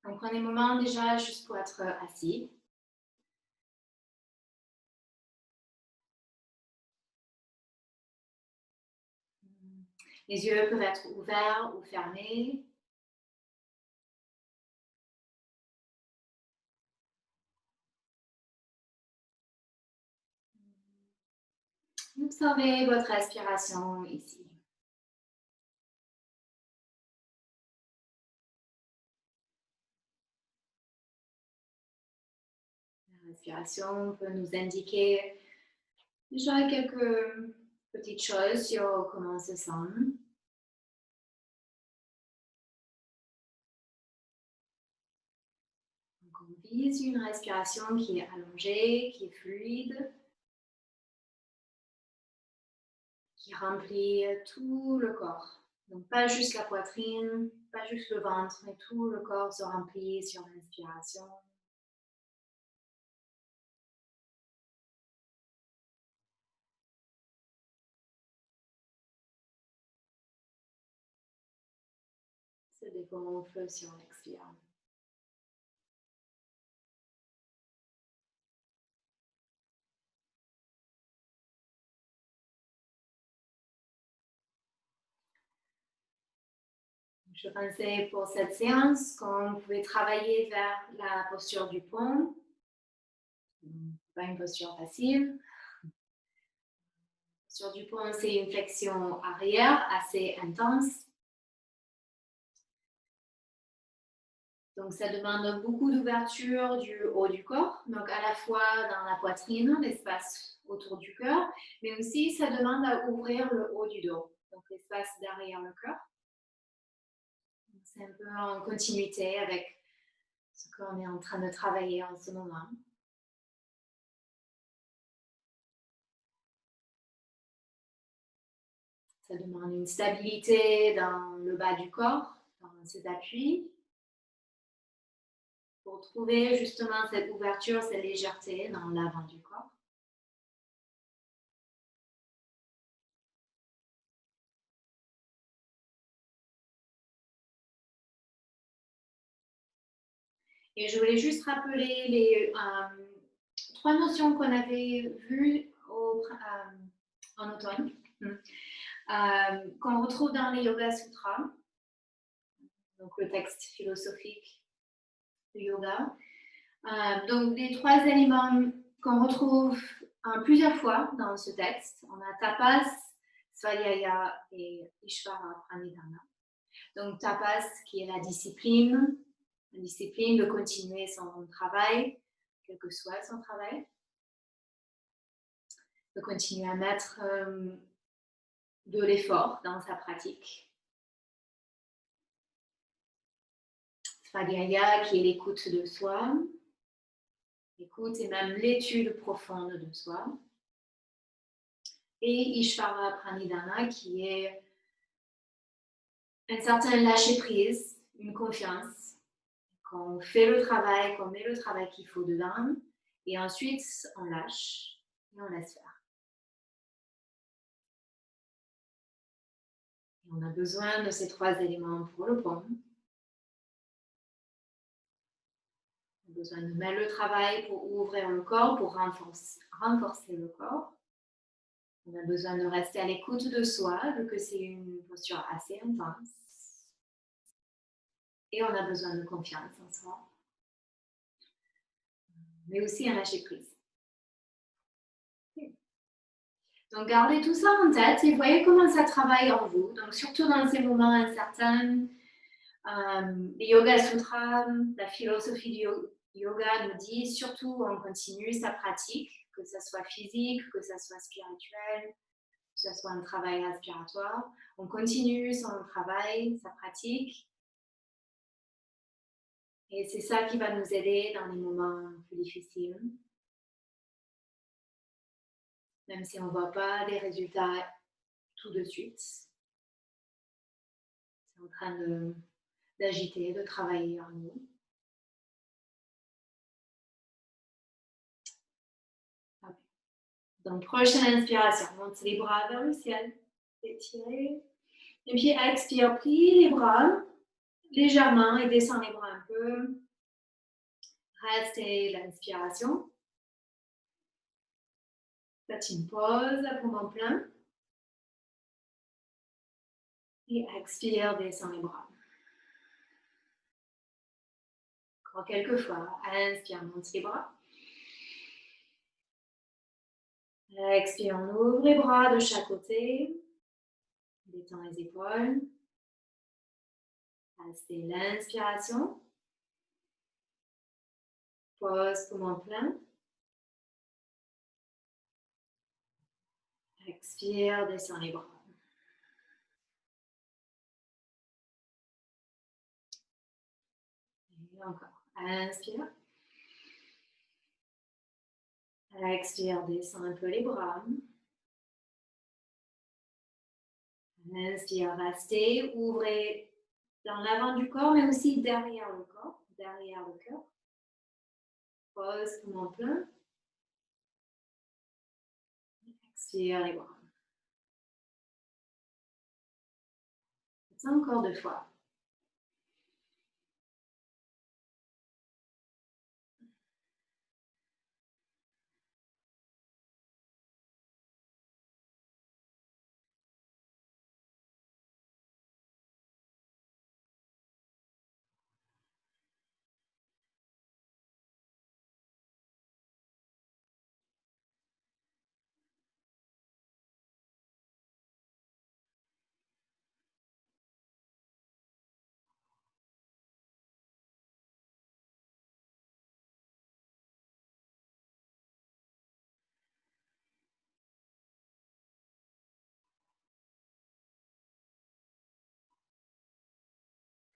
Donc, prenez un moment déjà juste pour être assis. Les yeux peuvent être ouverts ou fermés. Observez votre respiration ici. La respiration peut nous indiquer déjà quelques petites choses sur comment on se sent. Donc, on vise une respiration qui est allongée, qui est fluide, qui remplit tout le corps. Donc, pas juste la poitrine, pas juste le ventre, mais tout le corps se remplit sur l'inspiration. Se dégonfle sur l'expire. Je pensais pour cette séance qu'on pouvait travailler vers la posture du pont. Pas une posture facile. La posture du pont, c'est une flexion arrière assez intense. Donc, ça demande beaucoup d'ouverture du haut du corps, donc à la fois dans la poitrine, l'espace autour du cœur, mais aussi ça demande à ouvrir le haut du dos, donc l'espace derrière le cœur. C'est un peu en continuité avec ce qu'on est en train de travailler en ce moment. Ça demande une stabilité dans le bas du corps, dans ses appuis, pour trouver justement cette ouverture, cette légèreté dans l'avant du corps. Et je voulais juste rappeler les 3 notions qu'on avait vues en automne, qu'on retrouve dans les Yoga Sutras, donc le texte philosophique du yoga. Donc les 3 éléments qu'on retrouve plusieurs fois dans ce texte, on a tapas, svadhyaya et ishvara pranidhana. Donc tapas qui est la discipline de continuer son travail, quel que soit son travail, de continuer à mettre de l'effort dans sa pratique. Svadhyaya qui est l'écoute de soi, l'écoute et même l'étude profonde de soi. Et Ishvara Pranidhana qui est un certain lâcher-prise, une confiance, qu'on fait le travail, qu'on met le travail qu'il faut dedans, et ensuite on lâche et on laisse faire. Et on a besoin de ces 3 éléments pour le pont. On a besoin de mettre le travail pour ouvrir le corps, pour renforcer le corps. On a besoin de rester à l'écoute de soi, vu que c'est une posture assez intense. Et on a besoin de confiance en soi, mais aussi un lâcher-prise. Donc, gardez tout ça en tête et voyez comment ça travaille en vous. Donc, surtout dans ces moments incertains, les Yoga Sutras, la philosophie du yoga nous dit surtout on continue sa pratique, que ce soit physique, que ce soit spirituel, que ce soit un travail respiratoire. On continue son travail, sa pratique. Et c'est ça qui va nous aider dans les moments plus difficiles. Même si on ne voit pas des résultats tout de suite. C'est en train d'agiter, de travailler en nous. Donc, prochaine inspiration, monte les bras vers le ciel, étirez. Et puis, expire, plie les bras légèrement et descends les bras un peu. Restez l'inspiration. Faites une pause, poumon plein. Et expire, descends les bras. Encore quelques fois. Inspire, monte les bras. Expire, on ouvre les bras de chaque côté. Détends les épaules. Restez l'inspiration. Pause, poumon plein. Expire, descends les bras. Et encore. Inspire. Expire, descends un peu les bras. Inspire, restez. Ouvrez dans l'avant du corps, mais aussi derrière le corps, derrière le cœur. Pause, poumon plein. Expire les bras. Faites encore 2 fois.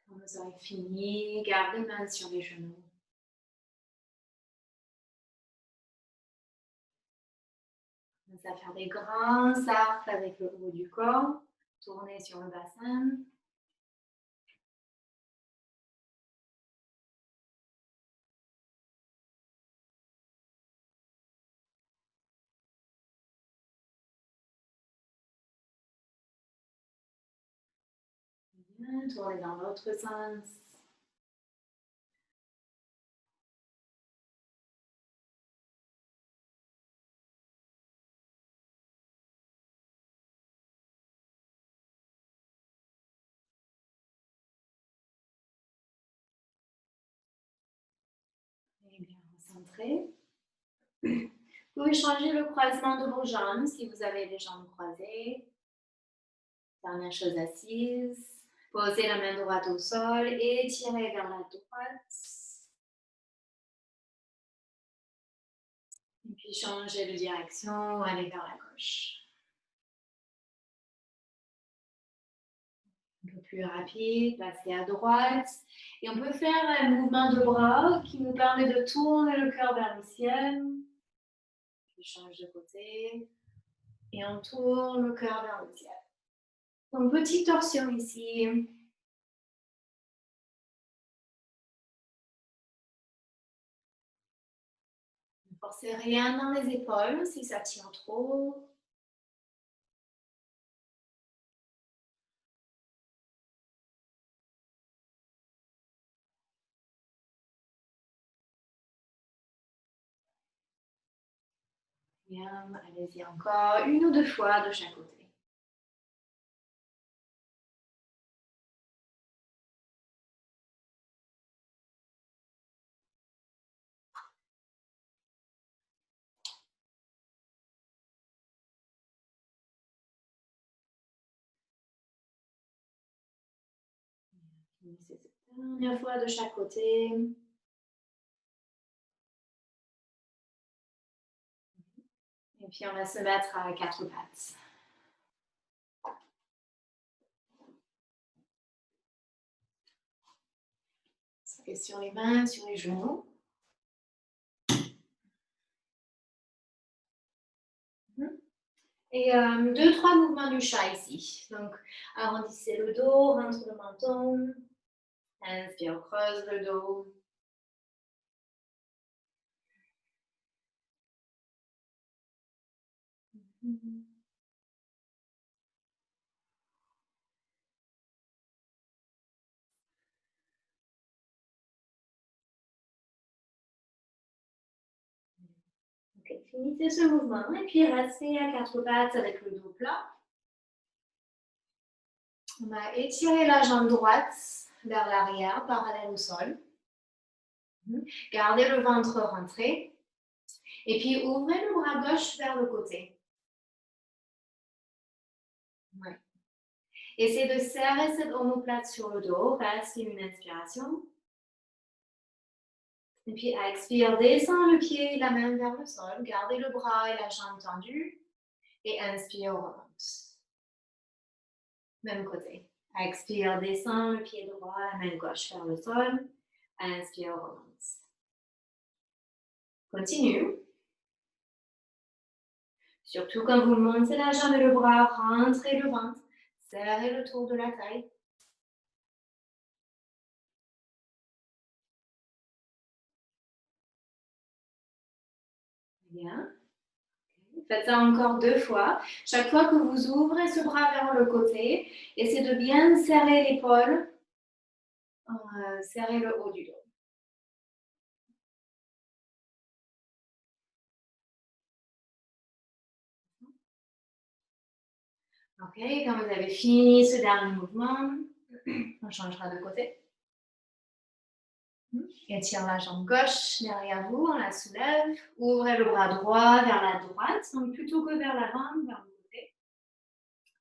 Quand vous aurez fini, gardez les mains sur les genoux. Commencez à faire des grands cercles avec le haut du corps. Tournez sur le bassin. Bien, tournez dans l'autre sens. Et bien, recentrez. Vous pouvez changer le croisement de vos jambes si vous avez les jambes croisées. Dernière chose assise. Posez la main droite au sol et tirez vers la droite. Et puis changez de direction, allez vers la gauche. Un peu plus rapide, passez à droite. Et on peut faire un mouvement de bras qui nous permet de tourner le cœur vers le ciel. Puis change de côté. Et on tourne le cœur vers le ciel. Donc, petite torsion ici. Ne forcez rien dans les épaules si ça tient trop. Bien, allez-y encore 1 ou 2 fois de chaque côté. Finissez cette dernière fois de chaque côté. Et puis on va se mettre à 4 pattes. Et sur les mains, sur les genoux. Et 2-3 mouvements du chat ici. Donc, arrondissez le dos, rentre le menton. Inspire, creuse le dos. Finissez ce mouvement et puis restez à quatre pattes avec le dos plat. On va étirer la jambe droite vers l'arrière, parallèle au sol. Gardez le ventre rentré. Et puis ouvrez le bras gauche vers le côté. Ouais. Essayez de serrer cette omoplate sur le dos. Reste une inspiration. Et puis expire, descends le pied et la main vers le sol. Gardez le bras et la jambe tendus. Et inspire, remonte. Même côté. Expire, descends le pied droit, la main gauche vers le sol. Inspire, remonte. Continue. Surtout quand vous montez la jambe et le bras, rentrez le ventre. Serrez le tour de la taille. Bien. Faites ça encore 2 fois. Chaque fois que vous ouvrez ce bras vers le côté, essayez de bien serrer l'épaule, serrer le haut du dos. Ok, quand vous avez fini ce dernier mouvement, on changera de côté. Étire la jambe gauche derrière vous, on la soulève. Ouvrez le bras droit vers la droite, donc plutôt que vers l'avant, vers le côté.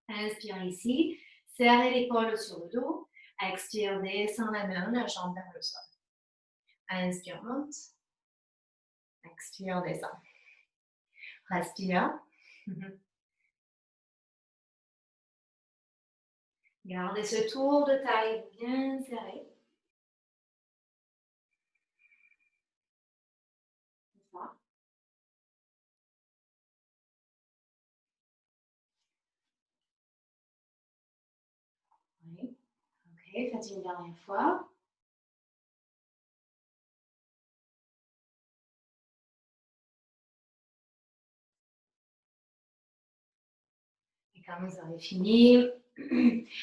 Inspire ici, serrez l'épaule sur le dos. Expire, descend la main, la jambe vers le sol. Inspire, monte. Expire, descend. Respire. Gardez ce tour de taille bien serré. Ça. Oui. Ok, faites une dernière fois. Et quand vous aurez fini,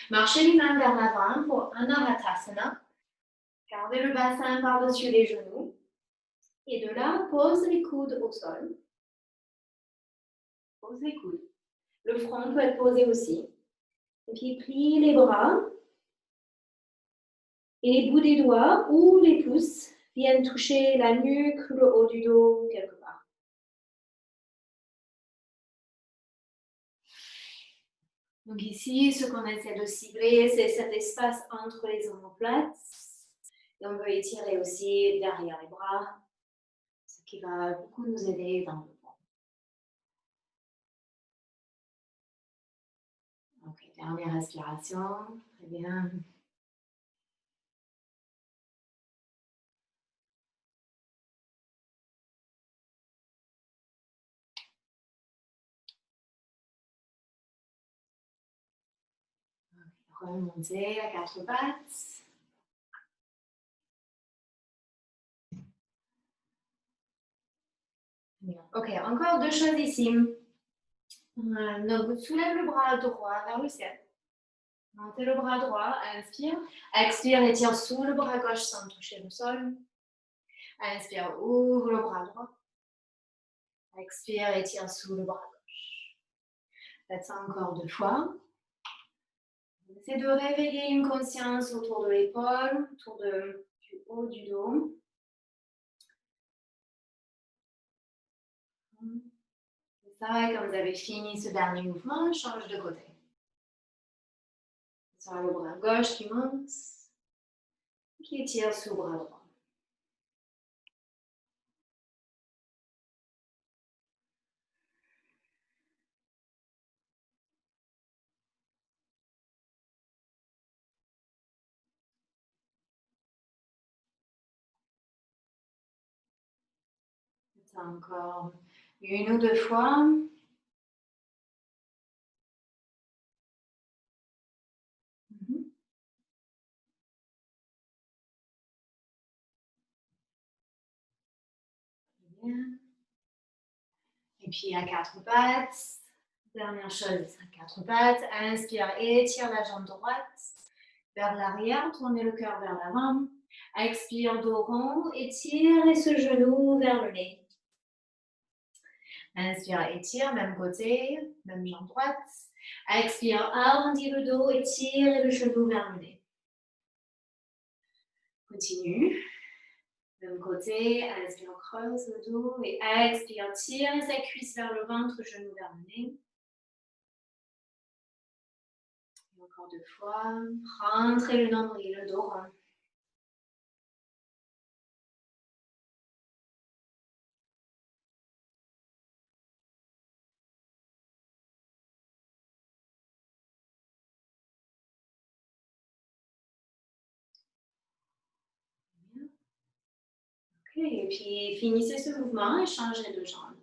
marchez les mains vers l'avant pour Anahata-sana. Gardez le bassin par-dessus les genoux. Et de là, pose les coudes au sol. Pose les coudes. Le front peut être posé aussi. Et puis, pliez les bras. Et les bouts des doigts ou les pouces viennent toucher la nuque, le haut du dos, quelque part. Donc ici, ce qu'on essaie de cibler, c'est cet espace entre les omoplates. Et on veut étirer aussi derrière les bras, ce qui va beaucoup nous aider dans le mouvement. Ok, dernière respiration. Très bien. Remontez à quatre pattes. Ok, encore 2 choses ici. Donc, soulève le bras droit vers le ciel. Montez le bras droit, inspire. Expire, étire sous le bras gauche sans toucher le sol. Inspire, ouvre le bras droit. Expire, étire sous le bras gauche. Faites ça encore 2 fois. Essayez de réveiller une conscience autour de l'épaule, autour du haut du dos. C'est ça, quand vous avez fini ce dernier mouvement, change de côté. Sur le bras gauche qui monte, qui étire sous le bras droit. Faites ça encore 1 ou 2 fois. Bien. Et puis à 4 pattes. Dernière chose, à 4 pattes. Inspire, étire la jambe droite vers l'arrière. Tournez le cœur vers l'avant. Expire, dos rond. Étirez ce genou vers le nez. Inspire, étire, même côté, même jambe droite. Expire, arrondis le dos, étire le genou vers le nez. Continue. Même côté, inspire, creuse le dos et expire, tire sa cuisse vers le ventre, genou vers le nez. Et encore 2 fois, rentrez le nombril, le dos rond. Ok, et puis finissez ce mouvement et changez de jambe.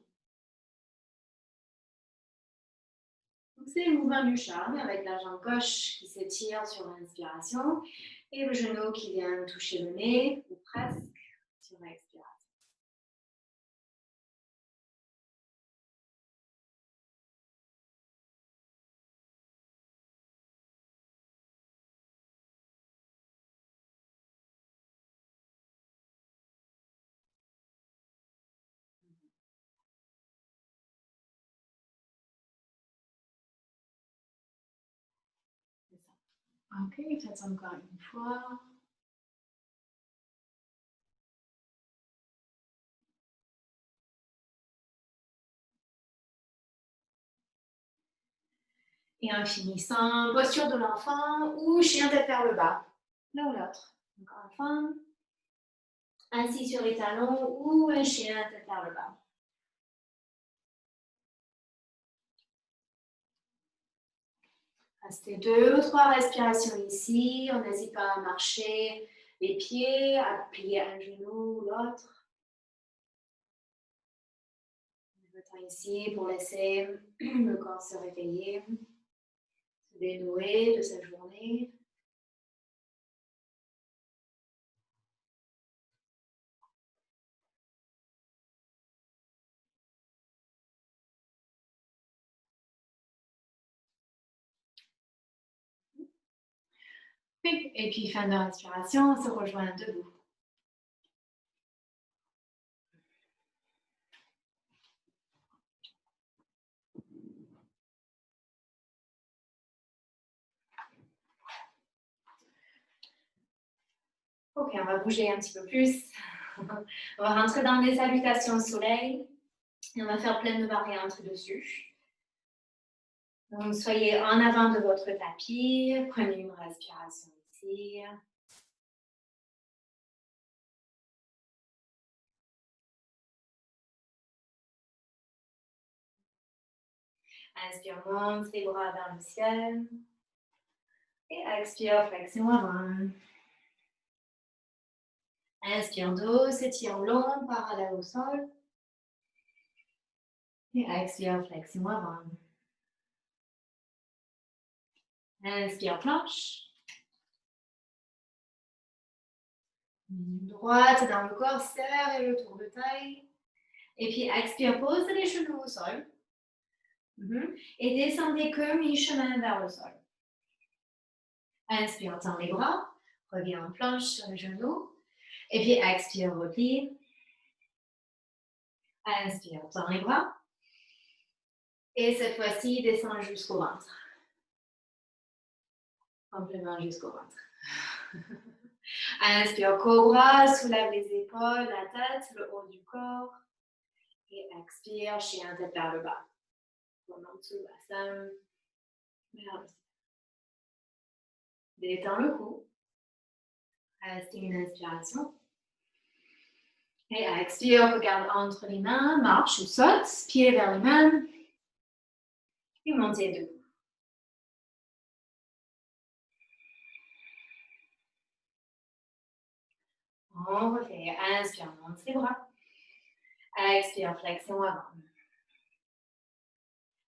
C'est le mouvement du chat avec la jambe gauche qui s'étire sur l'inspiration et le genou qui vient toucher le nez, ou presque, sur l'expiration. Ok, faites encore une fois. Et en finissant, posture de l'enfant ou chien tête vers le bas, l'un ou l'autre. Donc enfant, assis sur les talons ou un chien tête vers le bas. Restez 2 ou 3 respirations ici. On n'hésite pas à marcher les pieds, à plier un genou ou l'autre. Le temps ici pour laisser le corps se réveiller, se dénouer de sa journée. Et puis fin de respiration, on se rejoint debout. Ok, on va bouger un petit peu plus. On va rentrer dans les salutations au soleil et on va faire plein de variantes dessus. Donc, soyez en avant de votre tapis, prenez une respiration ici. Inspire, monte les bras vers le ciel. Et expire, flexion avant. Inspire, dos s'étire long, parallèle au sol. Et expire, flexion avant. Inspire, planche. Droite dans le corps, serrez le tour de taille. Et puis expire, pose les genoux au sol. Et descendez que mi-chemin vers le sol. Inspire, tends les bras. Reviens en planche sur les genoux. Et puis expire, replie. Inspire, tends les bras. Et cette fois-ci, descends jusqu'au ventre. Complètement jusqu'au ventre. Inspire, cobra, soulève les épaules, la tête, le haut du corps. Et expire, chien tête vers le bas. Remonte sous le bassin. Détends le cou. Reste une inspiration. Et expire, regarde entre les mains, marche ou saute, pied vers les mains. Et montez debout. On refait. Inspire, monte les bras. Expire, flexion avant.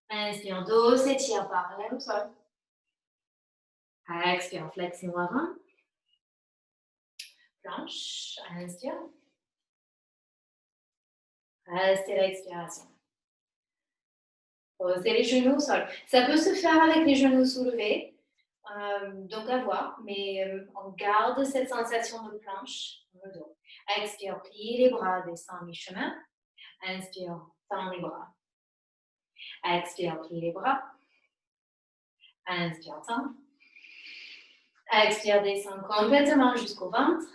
Inspire, dos s'étire parallèle au sol. Expire, flexion avant. Planche. Inspire. Restez l'expiration. Posez les genoux au sol. Ça peut se faire avec les genoux soulevés. Donc à voir, mais on garde cette sensation de planche dans le dos. Expire, plie les bras, descend mi-chemin. Inspire, tends les bras. Expire, plie les bras. Inspire, tend. Expire, descend complètement jusqu'au ventre.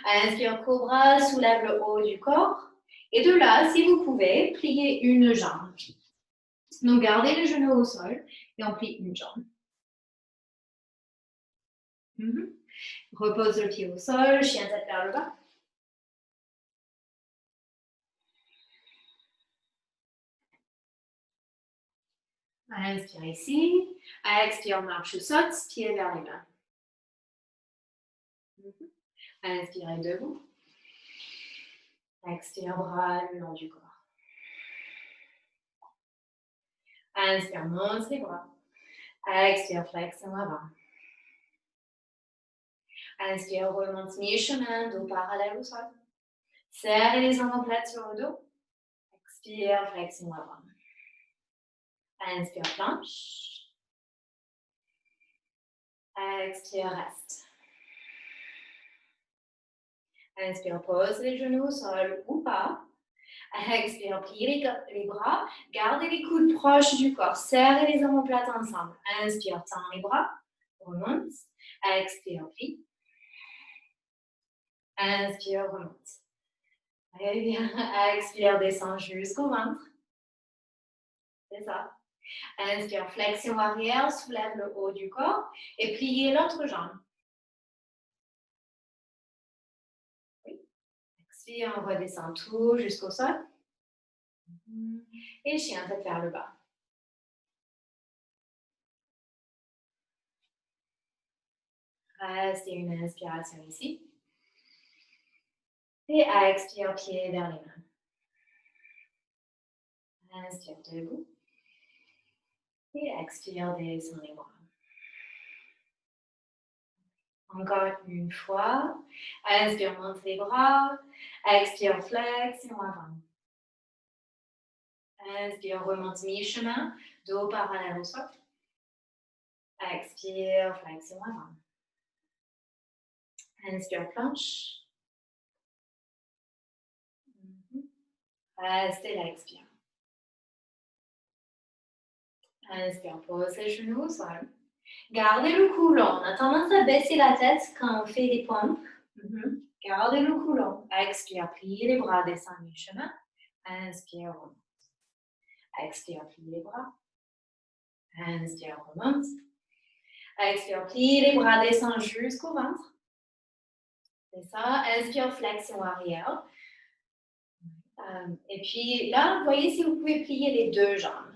Inspire, cobra, soulève le haut du corps. Et de là, si vous pouvez, pliez une jambe. Donc, gardez les genoux au sol et on plie une jambe. Repose le pied au sol, chien tête vers le bas. Inspire ici. Expire, marche ou saute, pied vers les mains. Inspirez debout. Expire, bras le long du corps. Inspire, monte les bras. Expire, flexion avant. Inspire, remonte mi-chemin, dos parallèle au sol. Serrez les omoplates sur le dos. Expire, flexion avant. Inspire, planche. Expire, reste. Inspire, pose les genoux au sol ou pas. Expire, pliez les bras. Gardez les coudes proches du corps. Serrez les omoplates ensemble. Inspire, tend les bras. Remonte. Expire, plie. Inspire, remonte. Très bien. Expire, descend jusqu'au ventre. C'est ça. Inspire, flexion arrière, soulève le haut du corps et pliez l'autre jambe. Oui. Expire, on redescend tout jusqu'au sol. Et chien tête vers le bas. Restez une inspiration ici. Et expire, pied vers les mains. Inspire debout. Et expire, descend les bras. Encore une fois. Inspire, monte les bras. Expire, flexion avant. Inspire, remonte mi-chemin. Dos parallèle au sol. Expire, flexion avant. Inspire, planche. Restez là, expire. Inspire, pose les genoux au sol. Gardez le cou long. On a tendance à baisser la tête quand on fait des pompes. Gardez le cou long. Expire, pliez les bras, descend mi-chemin. Inspire, remonte. Expire, pliez les bras. Inspire, remonte. Expire, pliez les bras, descend jusqu'au ventre. C'est ça. Inspire, flexion arrière. Et puis là, voyez si vous pouvez plier les deux jambes.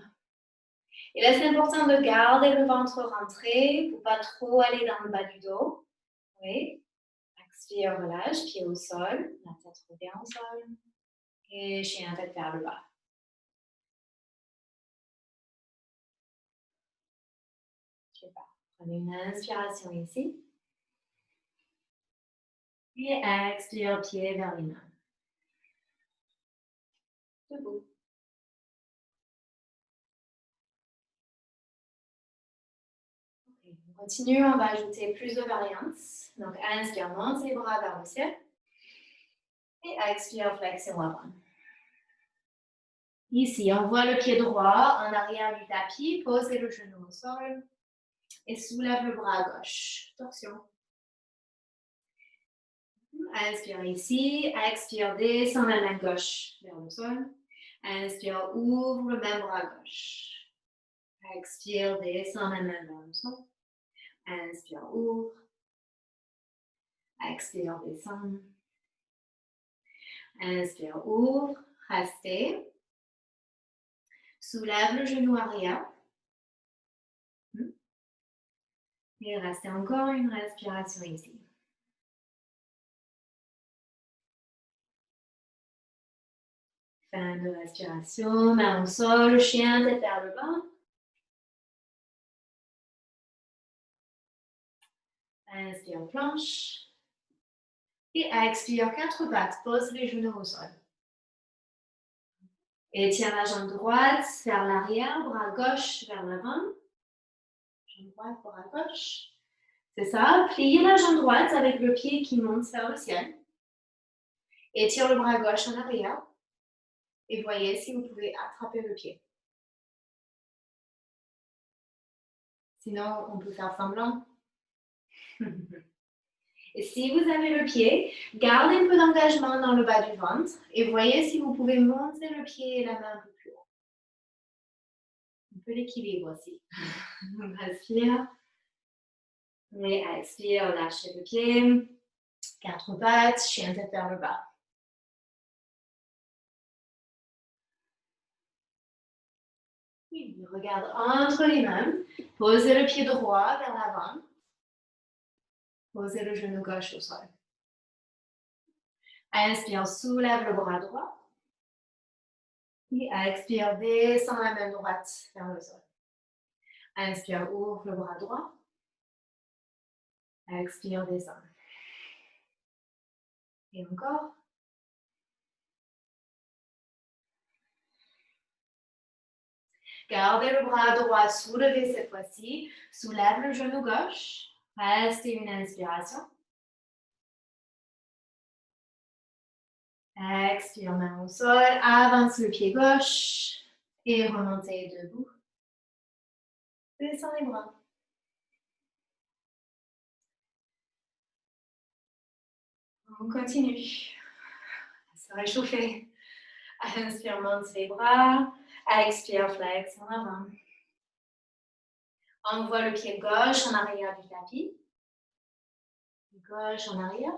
Et là, c'est important de garder le ventre rentré pour pas trop aller dans le bas du dos. Oui. Expire, relâche, pied au sol, la tête revient au sol. Et chien tête vers le bas. Super. Prenez une inspiration ici. Et expire, pied vers les mains. Debout. Okay. On continue, on va ajouter plus de variantes. Donc, inspire, monte les bras vers le ciel. Et expire, flexion avant. Ici, on voit le pied droit en arrière du tapis. Posez le genou au sol. Et soulève le bras à gauche. Torsion. Inspire ici. Expire, descend la main gauche vers le sol. Inspire, ouvre le même bras gauche. Expire, descend la main vers le sol. Inspire, ouvre. Expire, descend. Inspire, ouvre. Restez. Soulève le genou arrière. Et restez encore une respiration ici. Fin de respiration, main au sol, chien tête vers le bas. Inspire, planche. Et expire, 4 pattes, pose les genoux au sol. Et tiens la jambe droite vers l'arrière, bras gauche vers l'avant. Jambe droite, bras gauche. C'est ça, pliez la jambe droite avec le pied qui monte vers le ciel. Et tire le bras gauche en arrière. Et voyez si vous pouvez attraper le pied. Sinon, on peut faire semblant. Et si vous avez le pied, gardez un peu d'engagement dans le bas du ventre et voyez si vous pouvez monter le pied et la main un peu plus haut. Un peu l'équilibre aussi. Inspire. Et expire, lâchez le pied. 4 pattes, chien tête vers le bas. Oui, regarde entre les mains. Posez le pied droit vers l'avant. Posez le genou gauche au sol. Inspire, soulève le bras droit. Et expire, descend la main droite vers le sol. Inspire, ouvre le bras droit. Expire, descend. Et encore. Gardez le bras droit soulevé cette fois-ci. Soulève le genou gauche. Restez une inspiration. Expire, main au sol. Avance le pied gauche. Et remontez debout. Descends les bras. On continue. Se réchauffer. Inspire, monte les bras. Expire, flex en avant. Envoie le pied gauche en arrière du tapis. Gauche en arrière.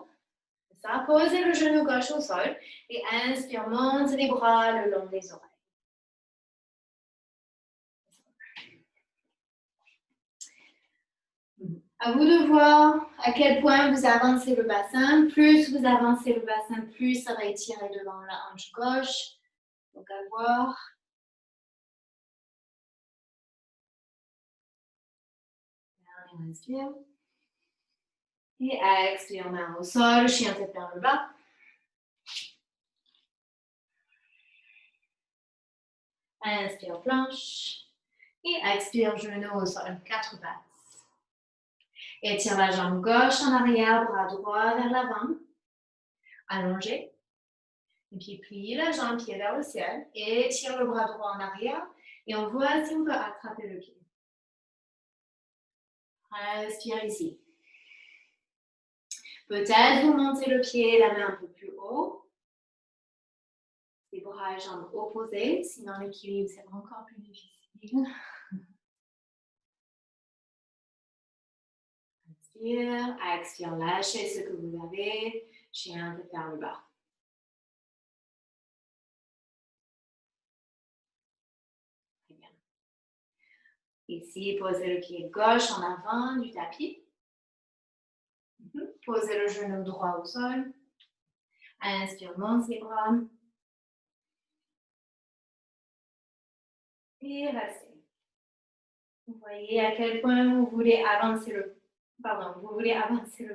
C'est ça. Posez le genou gauche au sol. Et inspire, monte les bras le long des oreilles. À vous de voir à quel point vous avancez le bassin. Plus vous avancez le bassin, plus ça va étirer devant la hanche gauche. Donc à voir. Inspire. Et expire, main au sol, chien tête vers le bas. Inspire, planche. Et expire, genou au sol, 4 pattes. Étire la jambe gauche en arrière, bras droit vers l'avant. Allongé. Et puis plie la jambe, pied vers le ciel. Étire le bras droit en arrière. Et on voit si on peut attraper le pied. Respire ici. Peut-être vous montez le pied, la main un peu plus haut. Les bras et jambes opposés, sinon l'équilibre c'est encore plus difficile. Inspire, expire, lâchez ce que vous avez. Chien tête vers le bas. Très bien. Ici, posez le pied gauche en avant du tapis. Posez le genou droit au sol. Inspire, monte les bras. Et restez. Vous voyez à quel point vous voulez avancer le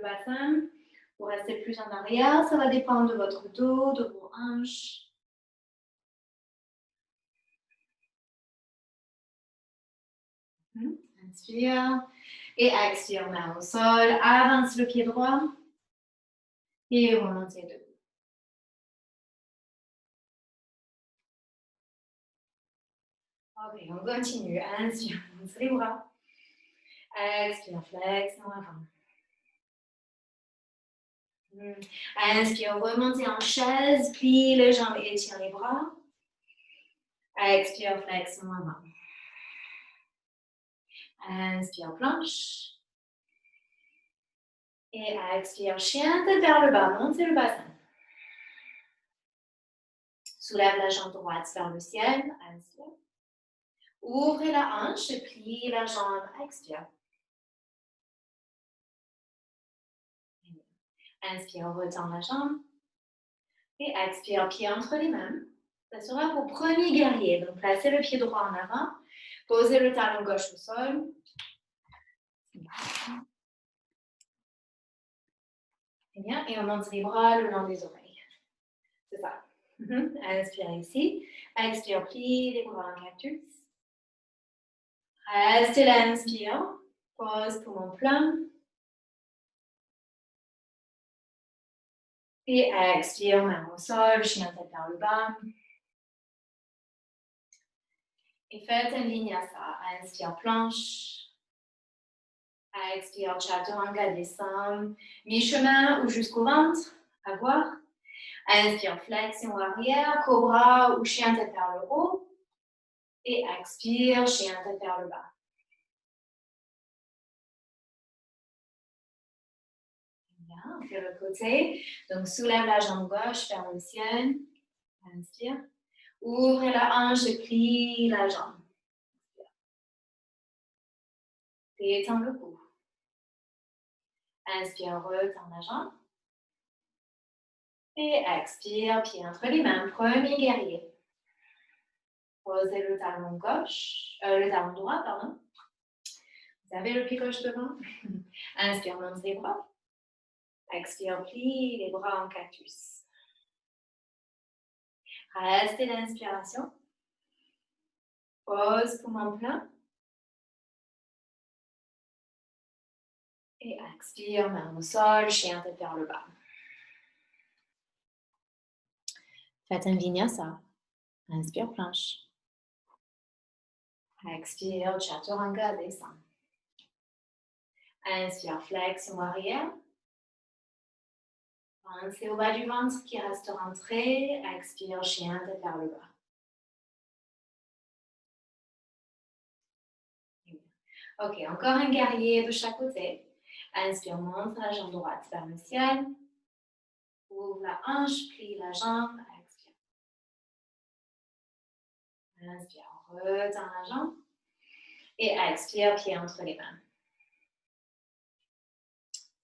bassin. Vous restez plus en arrière. Ça va dépendre de votre dos, de vos hanches. Inspire. Et expire, main au sol. Avance le pied droit. Et remontez debout. Ok, on continue. Inspire, monte les bras. Expire, flex en avant. Inspire, remontez en chaise, plie les jambes et étire les bras. Expire, flex en avant. Inspire, planche. Et expire, chien tête vers le bas, montez le bassin. Soulève la jambe droite vers le ciel. Inspire. Ouvrez la hanche et pliez la jambe. Expire. Inspire, retends la jambe. Et expire, pied entre les mains. Ça sera pour premier guerrier. Donc, placez le pied droit en avant. Posez le talon gauche au sol. Très bien. Et on monte les bras le long des oreilles. C'est ça. Inspire ici. Expire, plie les bras en cactus. Restez là, inspire. Pose poumon plein. Et expire, main au sol, chien tête vers le bas. Et faites un vinyasa. Inspire, planche. Expire, chaturanga, descend. Mi-chemin ou jusqu'au ventre, à voir. Inspire, flexion arrière, cobra ou chien tête vers le haut. Et expire, chien tête vers le bas. Bien, on fait le côté. Donc, soulève la jambe gauche, ferme le ciel. Inspire. Ouvre la hanche et plie la jambe. Détends le cou. Inspire, retends la jambe. Et expire, pied entre les mains. Premier guerrier. Posez le talon gauche, le talon droit, pardon. Vous avez le pied gauche devant. Inspire, monte les bras. Expire, plie les bras en cactus. Restez l'inspiration. Pose poumon plein. Et expire, main au sol, chien tête vers le bas. Faites un vinyasa. Inspire, planche. Expire, chaturanga, descend. Inspire, flexion arrière. Pensez au bas du ventre qui reste rentré. Expire, chien tête vers le bas. Ok, encore un guerrier de chaque côté. Inspire, monte la jambe droite vers le ciel. Ouvre la hanche, plie la jambe. Expire. Inspire, retends la jambe. Et expire, pied entre les mains.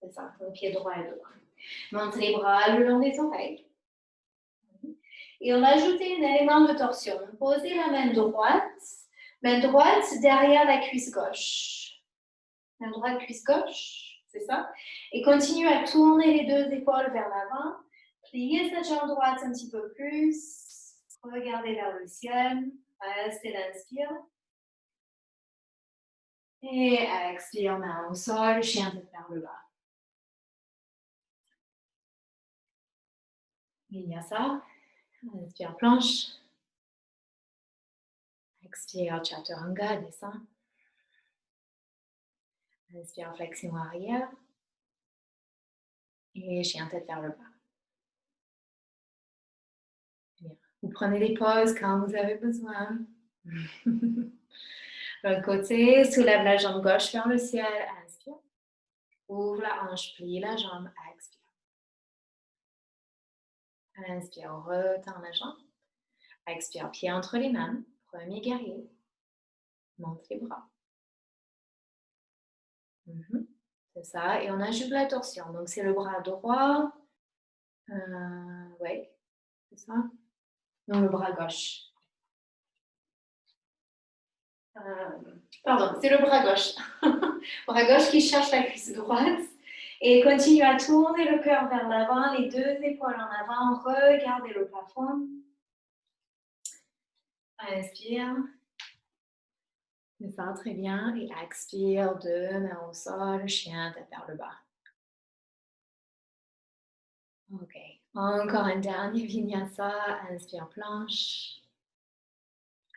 C'est ça, ton pied droit et droit. Monte les bras le long des oreilles. Et on va ajouter un élément de torsion. Posez la main droite derrière la cuisse gauche. Main droite, cuisse gauche, c'est ça. Et continue à tourner les deux épaules vers l'avant. Pliez cette jambe droite un petit peu plus. Regardez vers le ciel. Restez l'inspire. Et expire, main au sol, chien tête vers le bas. Vinyasa. Inspire, planche. Expire, chaturanga, descend. Inspire, flexion arrière. Et chien tête vers le bas. Bien. Vous prenez les pauses quand vous avez besoin. L'autre côté, soulève la jambe gauche vers le ciel. Inspire. Ouvre la hanche, plie la jambe. Expire. Inspire, retends la jambe. Expire, pied entre les mains. Premier guerrier. Monte les bras. C'est ça. Et on ajoute la torsion. Donc, c'est le bras droit. Oui, c'est ça. Non, le bras gauche. Pardon, c'est le bras gauche. Bras gauche qui cherche la cuisse droite. Et continue à tourner le cœur vers l'avant, les deux épaules en avant. Regardez le plafond. Inspire. C'est ça, très bien. Et expire, deux mains au sol, chien tête vers le bas. Ok. Encore un dernier vinyasa. Inspire, planche.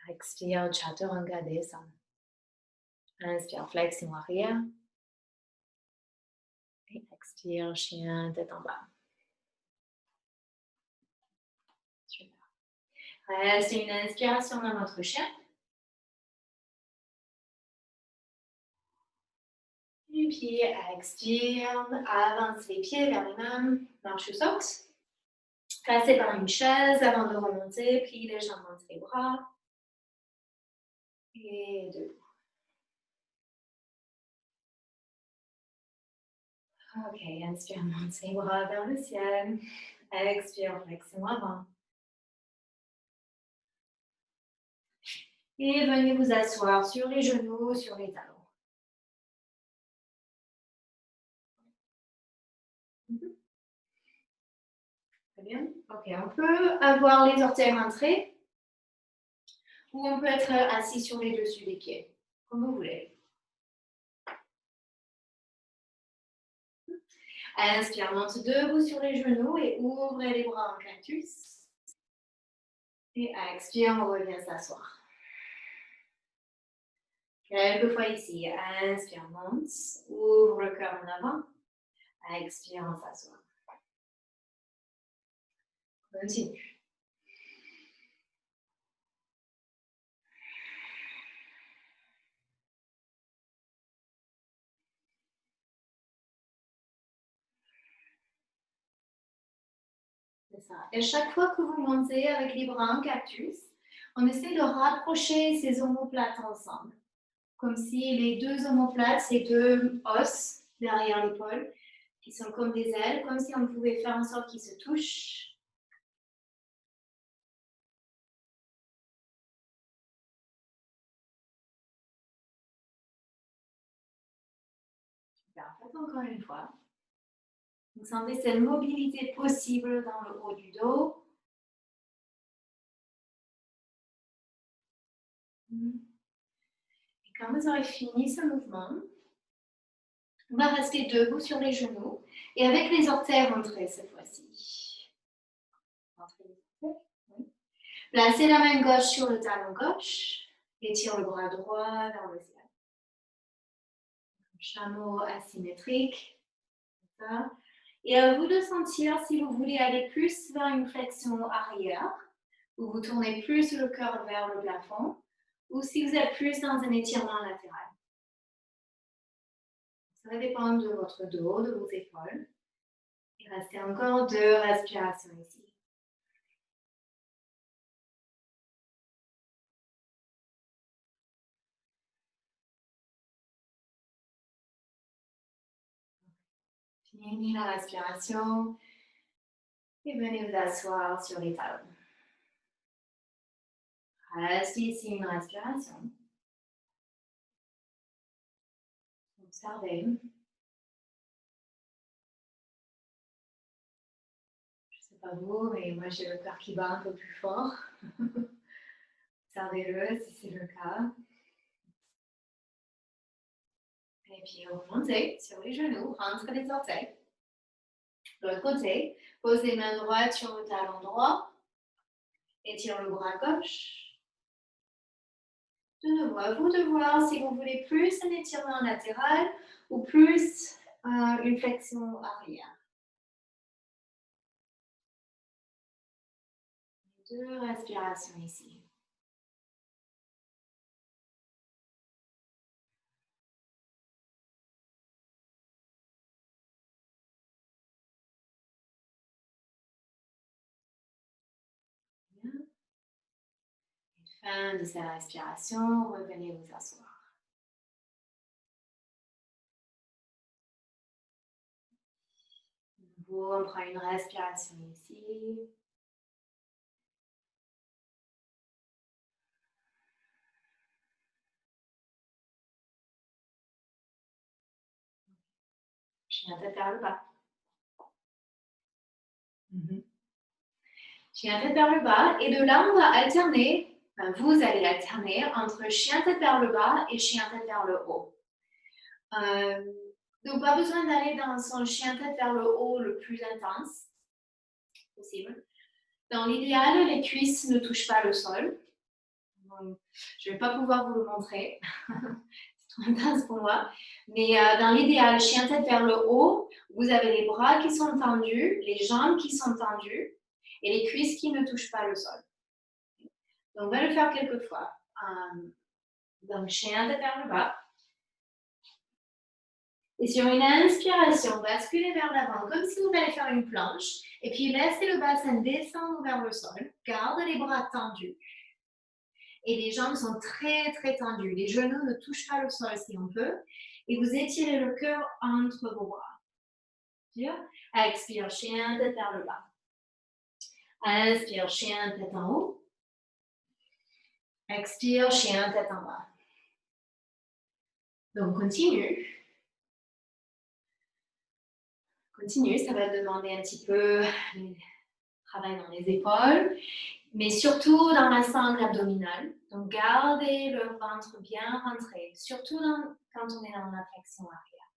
Expire, chaturanga, descend. Inspire, flexion arrière. Et expire, chien tête en bas. Super. Reste une inspiration dans notre chien. Et puis, expire, avance les pieds vers les mains, marche ou saute. Passez par une chaise avant de remonter, plie les jambes entre les bras. Et debout. Ok, inspire, monte les bras vers le ciel. Expire, flexion avant. Et venez vous asseoir sur les genoux, sur les talons. Très bien. Ok, on peut avoir les orteils rentrés ou on peut être assis sur les dessus des pieds, comme vous voulez. Inspire, monte debout sur les genoux et ouvrez les bras en cactus. Et expire, on revient s'asseoir. Quelques fois ici. Inspire, monte. Ouvre le cœur en avant. Expire, on s'assoit. Continue. C'est ça. Et chaque fois que vous montez avec les bras en cactus, on essaie de rapprocher ces omoplates ensemble. Comme si les deux omoplates, ces deux os derrière l'épaule, qui sont comme des ailes, comme si on pouvait faire en sorte qu'ils se touchent. Super. Faites encore une fois. Vous sentez cette mobilité possible dans le haut du dos. Et quand vous aurez fini ce mouvement, on va rester debout sur les genoux et avec les orteils rentrés cette fois-ci. Placez la main gauche sur le talon gauche. Étire le bras droit vers le ciel. Chameau asymétrique. Ça. Et à vous de sentir si vous voulez aller plus vers une flexion arrière, ou vous tournez plus le cœur vers le plafond, ou si vous êtes plus dans un étirement latéral. Ça va dépendre de votre dos, de vos épaules. Et restez encore 2 respirations ici. Finis la respiration et venez vous asseoir sur les talons. Reste ici une respiration. Observez. Je ne sais pas vous, mais moi j'ai le cœur qui bat un peu plus fort. Observez-le si c'est le cas. Et puis remontez sur les genoux, rentre les orteils. De l'autre côté, pose les mains droites sur le talon droit. Étire le bras gauche. De nouveau, à vous de voir si vous voulez plus un étirement latéral ou plus une flexion arrière. 2 respirations ici. Bien. Et fin de cette respiration, revenez vous asseoir. De nouveau, on prend une respiration ici. Chien tête vers le bas. Chien tête vers le bas. Et de là, on va alterner, enfin, vous allez alterner entre chien tête vers le bas et chien tête vers le haut. Donc, pas besoin d'aller dans son chien tête vers le haut le plus intense possible. Dans l'idéal, les cuisses ne touchent pas le sol. Donc, je ne vais pas pouvoir vous le montrer. C'est trop intense pour moi. Mais dans l'idéal, chien tête vers le haut, vous avez les bras qui sont tendus, les jambes qui sont tendues et les cuisses qui ne touchent pas le sol. Donc, on va le faire quelques fois. Donc, chien tête vers le bas. Et sur une inspiration, basculez vers l'avant comme si vous allez faire une planche. Et puis, laissez le bassin descendre vers le sol. Gardez les bras tendus. Et les jambes sont très, très tendues. Les genoux ne touchent pas le sol si on peut. Et vous étirez le cœur entre vos bras. Expire, chien, tête vers le bas. Inspire, chien, tête en haut. Expire, chien, tête en bas. Donc, continue. Continue, ça va demander un petit peu de travail dans les épaules, mais surtout dans la sangle abdominale. Donc, gardez le ventre bien rentré, surtout quand on est dans la flexion arrière.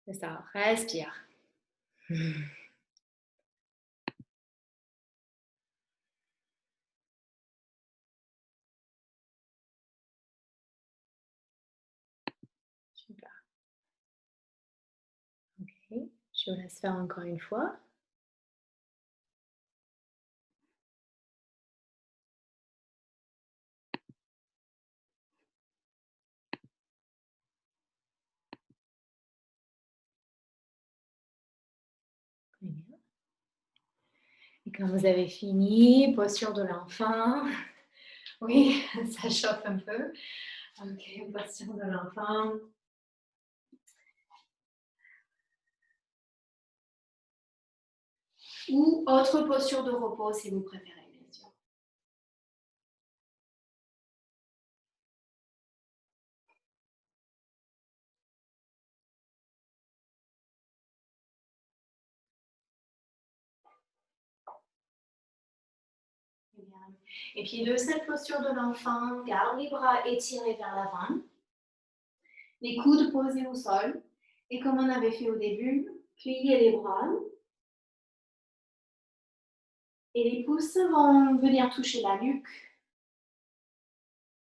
C'est ça, respire. Je vous laisse faire encore une fois. Très bien. Et quand vous avez fini, posture de l'enfant. Oui, ça chauffe un peu. Ok, posture de l'enfant. Ou autre posture de repos si vous préférez, bien sûr. Et puis de cette posture de l'enfant, garde les bras étirés vers l'avant, les coudes posés au sol. Et comme on avait fait au début, pliez les bras. Et les pouces vont venir toucher la nuque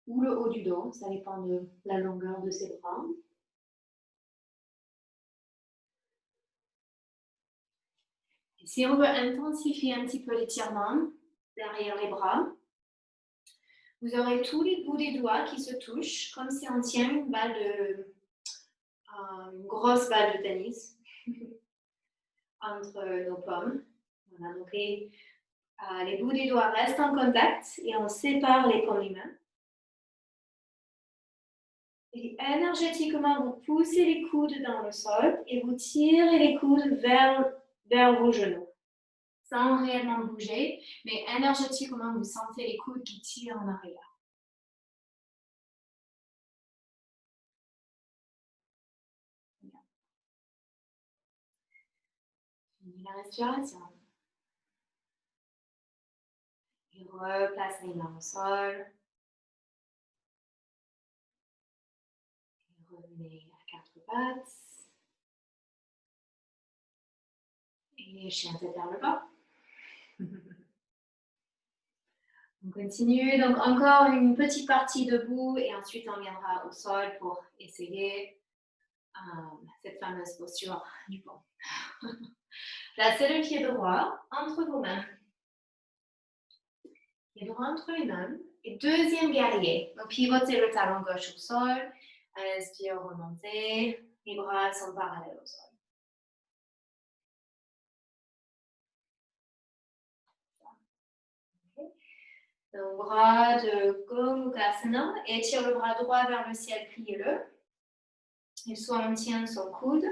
ou le haut du dos, ça dépend de la longueur de ses bras. Et si on veut intensifier un petit peu l'étirement derrière les bras, vous aurez tous les bouts des doigts qui se touchent, comme si on tient une grosse balle de tennis entre nos pommes. Voilà, donc les bouts des doigts restent en contact et on sépare les paumes des mains. Et énergétiquement, vous poussez les coudes dans le sol et vous tirez les coudes vers vos genoux, sans réellement bouger, mais énergétiquement, vous sentez les coudes qui tirent en arrière. Finis la respiration. Et replace les mains au sol. Et revenez à quatre pattes. Et chien tête vers le bas. On continue, donc encore une petite partie debout et ensuite on viendra au sol pour essayer cette fameuse posture du pont. Placez le pied droit entre vos mains. Pied droit entre les mains. Et deuxième guerrier. Donc pivotez le talon gauche au sol. Inspire, remontez. Les bras sont parallèles au sol. Okay. Donc bras de Gomukhasana. Étire le bras droit vers le ciel, pliez-le. Et soit on tient son coude,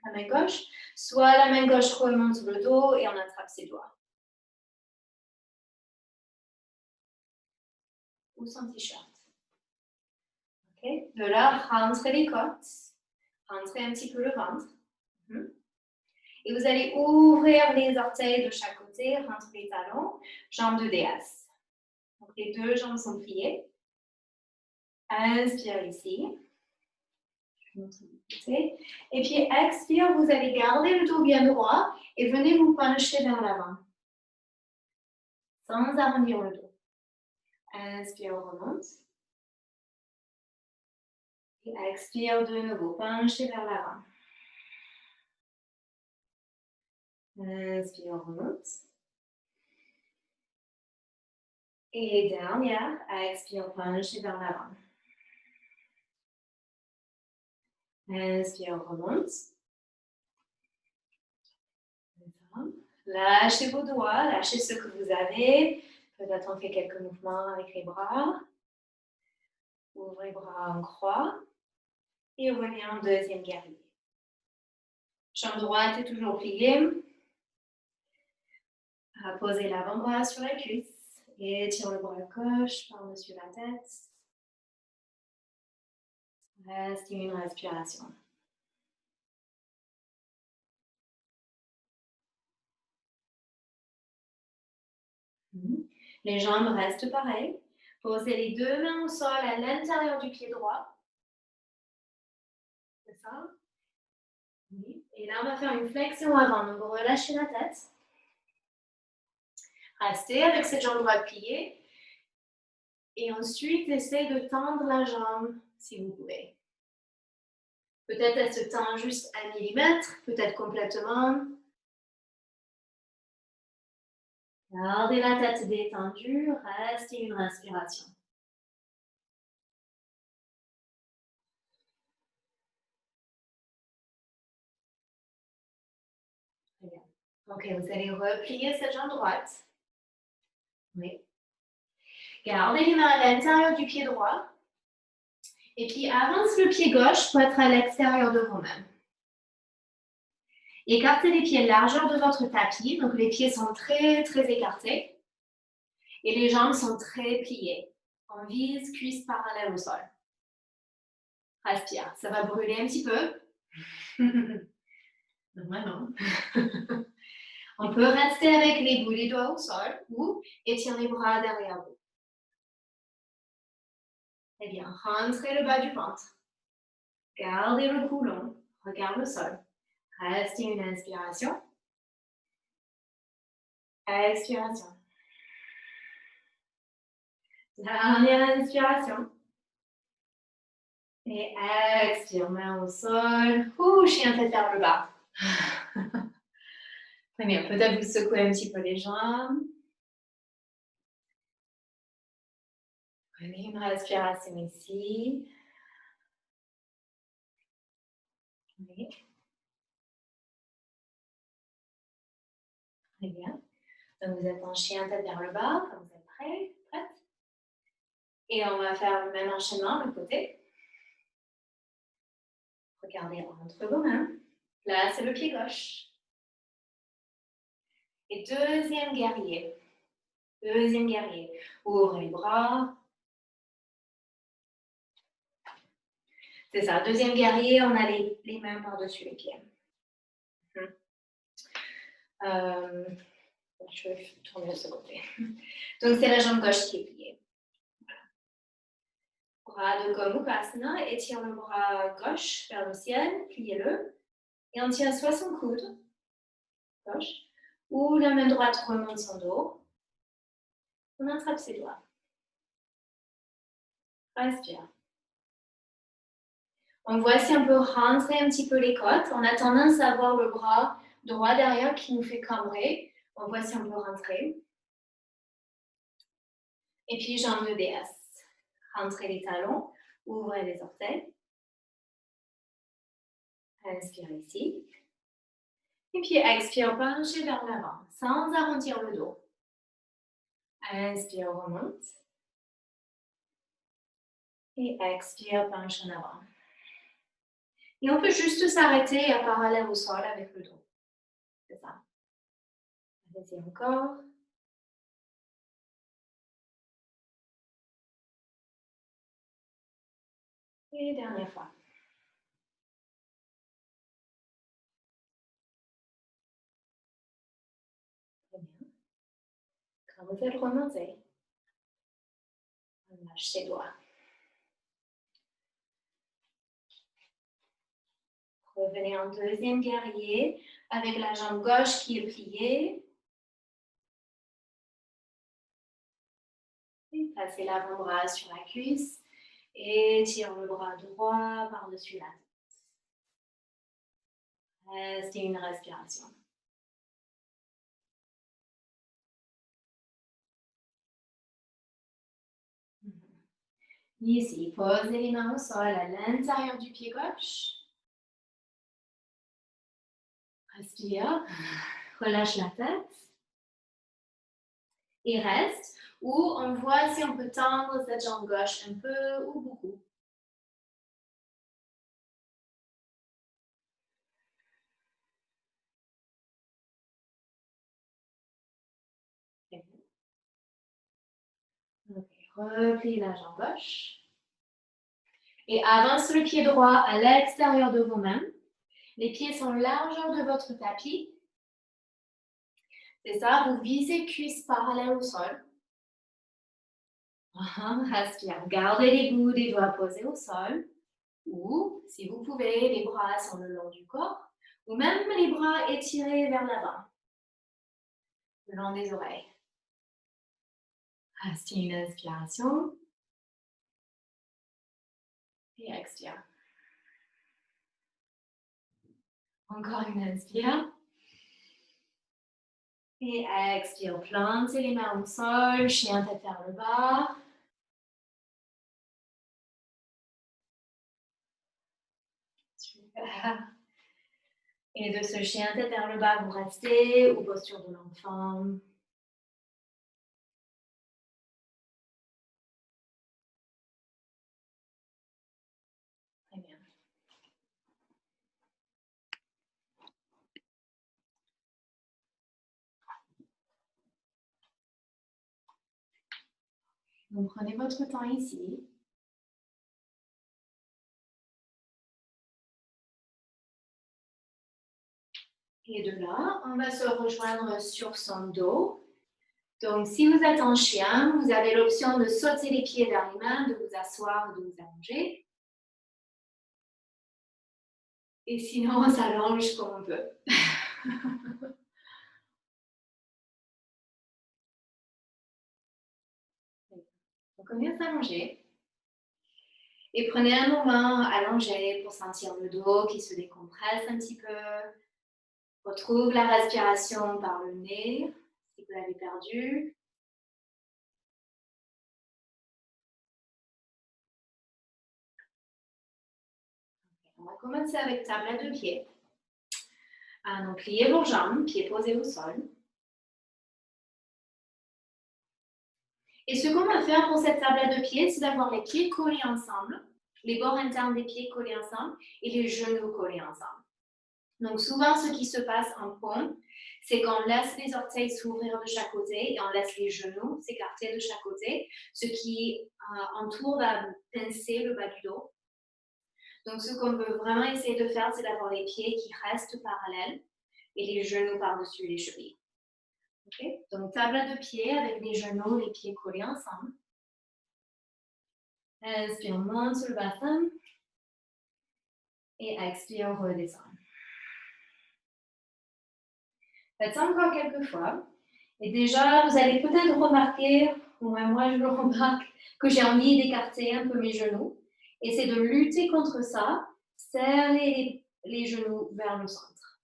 la main gauche, soit la main gauche remonte le dos et on attrape ses doigts. Ou son t-shirt. Okay. De là, rentrez les côtes, rentrez un petit peu le ventre. Et vous allez ouvrir les orteils de chaque côté, rentrez les talons, jambes de déesse. Donc les deux jambes sont pliées. Inspire ici. Et puis expire, vous allez garder le dos bien droit et venez vous pencher vers l'avant. Sans arrondir le dos. Inspire, on remonte. Et expire de nouveau, penchez vers l'avant. Inspire, on remonte. Et dernière, expire, penchez vers l'avant. Inspire, on remonte. Lâchez vos doigts, lâchez ce que vous avez. Peut-être on fait quelques mouvements avec les bras. Ouvrez les bras en croix. Et revenez en deuxième guerrier. Jambe droite est toujours pliée. Posez l'avant-bras sur la cuisse. Et étire le bras gauche par-dessus la tête. Restez une respiration. Les jambes restent pareilles. Posez les deux mains au sol à l'intérieur du pied droit. C'est ça? Oui. Et là, on va faire une flexion avant. Donc, relâchez la tête. Restez avec cette jambe droite pliée. Et ensuite, essayez de tendre la jambe si vous pouvez. Peut-être elle se tend juste 1 millimètre, peut-être complètement. Gardez la tête détendue, restez une respiration. Très bien. Ok, vous allez replier cette jambe droite. Oui. Gardez les mains à l'intérieur du pied droit. Et puis avance le pied gauche pour être à l'extérieur de vous-même. Écartez les pieds largeur de votre tapis. Donc les pieds sont très, très écartés. Et les jambes sont très pliées. On vise cuisse parallèle au sol. Respire. Ça va brûler un petit peu. Normalement. On peut rester avec les bouts des doigts au sol ou étirer les bras derrière vous. Très bien. Rentrez le bas du ventre. Gardez le cou long. Regarde le sol. Restez une inspiration. Expiration. Dernière inspiration. Et expire, main au sol. Ouh, chien tête vers le bas. Très bien. Peut-être vous secouez un petit peu les jambes. Prenez une respiration ici. Oui. Très bien. Donc, vous êtes en chien tête vers le bas, quand vous êtes prêts, prête. Et on va faire le même enchaînement de l'autre côté. Regardez entre vos mains. Là, c'est le pied gauche. Et deuxième guerrier. Deuxième guerrier. Ouvrez les bras. C'est ça. Deuxième guerrier, on a les mains par-dessus les pieds. Je vais tourner de ce côté. Donc, c'est la jambe gauche qui est pliée. Bras de Gomukhasana, étire le bras gauche vers le ciel, pliez-le. Et on tient soit son coude, gauche, ou la main droite remonte son dos. On attrape ses doigts. Respire. On voit si on peut rentrer un petit peu les côtes. On a tendance à avoir le bras droit derrière qui nous fait cambrer. On voit si on peut rentrer. Et puis, jambe de déesse. Rentrez les talons, ouvrez les orteils. Inspire ici. Et puis, expire, penchez vers l'avant, sans arrondir le dos. Inspire, remonte. Et expire, penche en avant. Et on peut juste s'arrêter à parallèle au sol avec le dos. C'est ça. Allez-y encore. Et dernière fois. Très bien. Quand vous êtes remonté, on lâche ses doigts. Revenez en deuxième guerrier avec la jambe gauche qui est pliée. Et passez l'avant-bras sur la cuisse. Et tire le bras droit par-dessus la tête. Restez une respiration. Ici, posez les mains au sol à l'intérieur du pied gauche. Respire, relâche la tête. Et reste. Ou on voit si on peut tendre cette jambe gauche un peu ou beaucoup. Très bien. Okay. Repliez la jambe gauche. Et avance le pied droit à l'extérieur de vos mains. Les pieds sont largeur de votre tapis. C'est ça, vous visez cuisse parallèle au sol. Respire. Gardez les bouts des doigts posés au sol. Ou, si vous pouvez, les bras sont le long du corps. Ou même les bras étirés vers l'avant, le long des oreilles. Restez une inspiration. Et expire. Encore une inspire. Et expire, plantez les mains au sol, chien tête vers le bas. Super. Et de ce chien tête vers le bas, vous restez ou posture de l'enfant. Très bien. Vous prenez votre temps ici. Et de là, on va se rejoindre sur son dos. Donc, si vous êtes en chien, vous avez l'option de sauter les pieds vers les mains, de vous asseoir ou de vous allonger. Et sinon, on s'allonge comme on peut. Donc, on vient s'allonger. Et prenez un moment allongé pour sentir le dos qui se décompresse un petit peu. Retrouve la respiration par le nez, si vous l'avez perdu. On va commencer avec table à deux pieds. Donc, pliez vos jambes, pieds posés au sol. Et ce qu'on va faire pour cette table à deux pieds, c'est d'avoir les pieds collés ensemble, les bords internes des pieds collés ensemble et les genoux collés ensemble. Donc, souvent, ce qui se passe en pont, c'est qu'on laisse les orteils s'ouvrir de chaque côté et on laisse les genoux s'écarter de chaque côté, ce qui entoure va pincer le bas du dos. Donc, ce qu'on veut vraiment essayer de faire, c'est d'avoir les pieds qui restent parallèles et les genoux par-dessus les chevilles. Okay? Donc, table à deux pieds avec les genoux, les pieds collés ensemble. Inspire, on monte sur le bassin. Et expire, on redescend. Faites ça encore quelques fois. Et déjà, vous allez peut-être remarquer, au moins moi je le remarque, que j'ai envie d'écarter un peu mes genoux. Et c'est de lutter contre ça. Serrer les genoux vers le centre.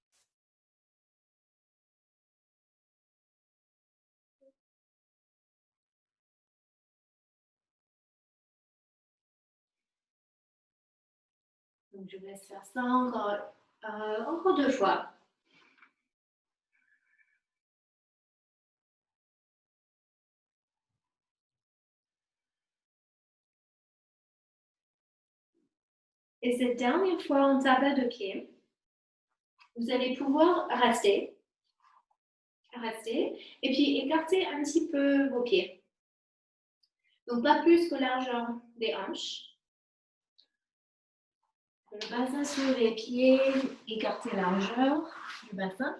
Donc je vous laisse faire ça encore deux fois. Et cette dernière fois en table à deux pieds, vous allez pouvoir rester, et puis écarter un petit peu vos pieds. Donc pas plus que largeur des hanches. Le bassin sur les pieds, écarter largeur du bassin.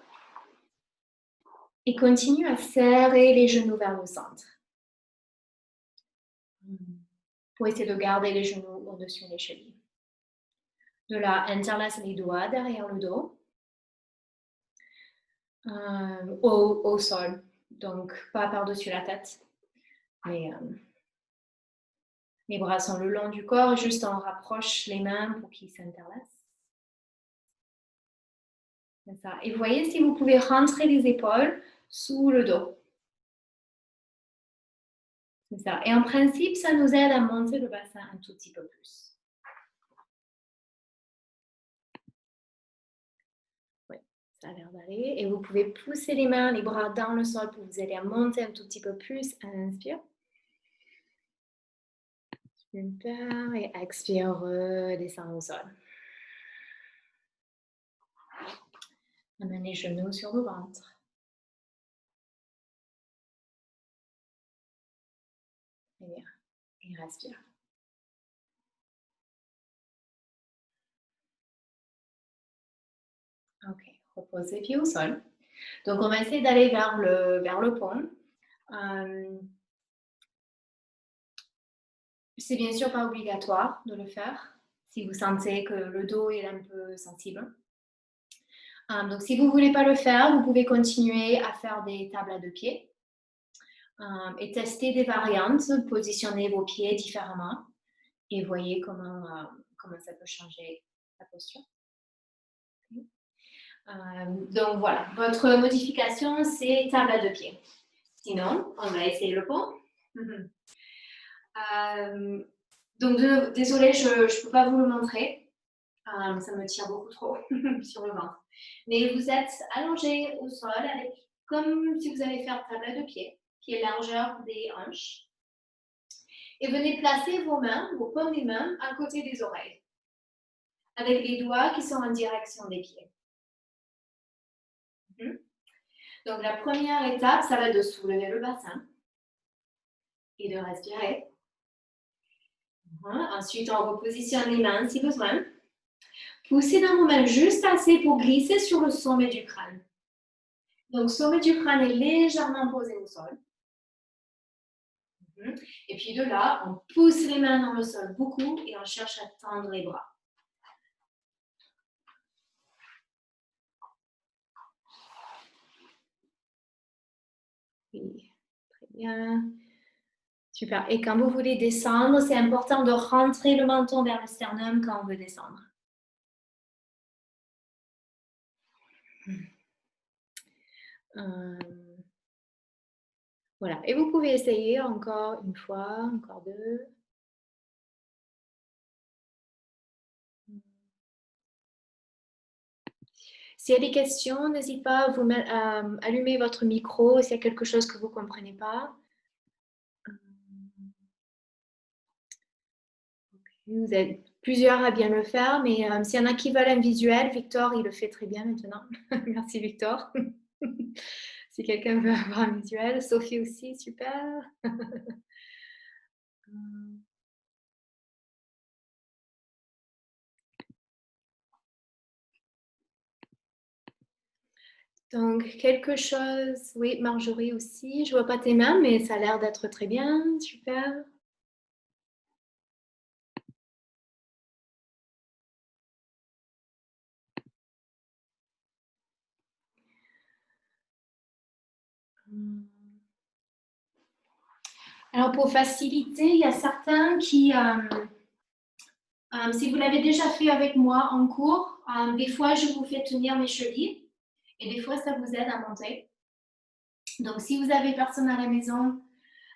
Et continue à serrer les genoux vers le centre. Pour essayer de garder les genoux au-dessus des chevilles. De là, interlace les doigts derrière le dos. Au sol. Donc, pas par-dessus la tête. Mais les bras sont le long du corps. Juste on rapproche les mains pour qu'ils s'interlacent. C'est ça. Et voyez si vous pouvez rentrer les épaules sous le dos. C'est ça. Et en principe, ça nous aide à monter le bassin un tout petit peu plus. Oui, ça a l'air d'aller. Et vous pouvez pousser les mains, les bras dans le sol pour vous aider à monter un tout petit peu plus. Inspire. Super. Et expire, redescend au sol. Amène les genoux sur le ventre. Très bien. Et respire. Ok, repose les pieds au sol. Donc, on va essayer d'aller vers le pont. C'est bien sûr pas obligatoire de le faire si vous sentez que le dos est un peu sensible. Donc, si vous ne voulez pas le faire, vous pouvez continuer à faire des tables à deux pieds et tester des variantes, positionner vos pieds différemment et voyez comment ça peut changer la posture. Donc voilà, votre modification, c'est table à 2 pieds. Sinon, on va essayer le pont. Donc désolée, je ne peux pas vous le montrer. Ça me tire beaucoup trop sur le ventre. Mais vous êtes allongé au sol avec, comme si vous allez faire table à 2 pieds, qui est largeur des hanches. Et venez placer vos mains, vos paumes des mains, à côté des oreilles, avec les doigts qui sont en direction des pieds. Donc la première étape, ça va être de soulever le bassin et de respirer. Ensuite, on repositionne les mains si besoin. Poussez dans vos mains juste assez pour glisser sur le sommet du crâne. Donc, le sommet du crâne est légèrement posé au sol. Et puis de là, on pousse les mains dans le sol beaucoup et on cherche à tendre les bras. Oui, très bien. Super. Et quand vous voulez descendre, c'est important de rentrer le menton vers le sternum quand on veut descendre. Voilà. Et vous pouvez essayer encore une fois, encore deux. S'il y a des questions, n'hésitez pas à allumer votre micro s'il y a quelque chose que vous ne comprenez pas. Vous êtes plusieurs à bien le faire, mais s'il y en a qui veulent un visuel, Victor, il le fait très bien maintenant. Merci Victor. Si quelqu'un veut avoir un visuel, Sophie aussi, super. Donc, quelque chose, oui, Marjorie aussi. Je ne vois pas tes mains, mais ça a l'air d'être très bien, super. Alors, pour faciliter, il y a certains qui, si vous l'avez déjà fait avec moi en cours, des fois, je vous fais tenir mes chevilles et des fois, ça vous aide à monter. Donc, si vous avez personne à la maison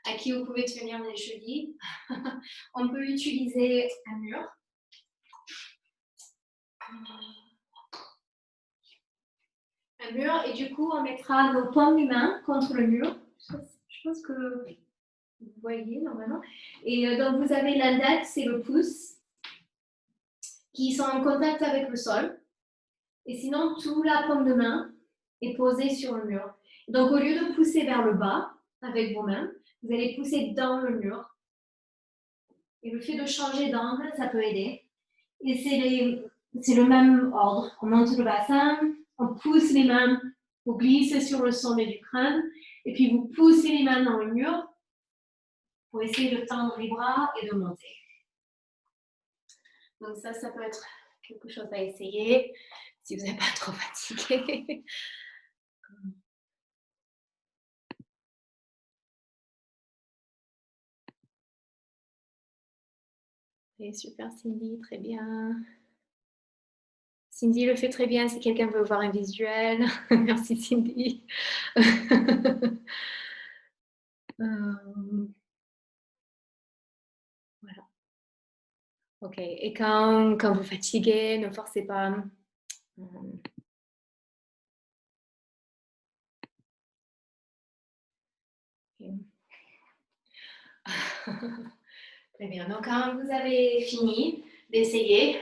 à qui vous pouvez tenir les chevilles, on peut utiliser un mur. Un mur et du coup, on mettra nos paumes des mains contre le mur. Je pense que vous voyez normalement. Et donc, vous avez l'index et le pouce qui sont en contact avec le sol. Et sinon, toute la paume de main est posée sur le mur. Donc, au lieu de pousser vers le bas avec vos mains, vous allez pousser dans le mur. Et le fait de changer d'angle, ça peut aider. Et c'est le même ordre. On monte le bassin, on pousse les mains pour glisser sur le sommet du crâne. Et puis, vous poussez les mains dans le mur pour essayer de tendre les bras et de monter. Donc ça peut être quelque chose à essayer si vous n'êtes pas trop fatigué. Et super Cindy, très bien. Cindy le fait très bien si quelqu'un veut voir un visuel. Merci Cindy. Voilà. Ok. Et quand vous fatiguez, ne forcez pas. Okay. Très bien. Donc, quand vous avez fini d'essayer.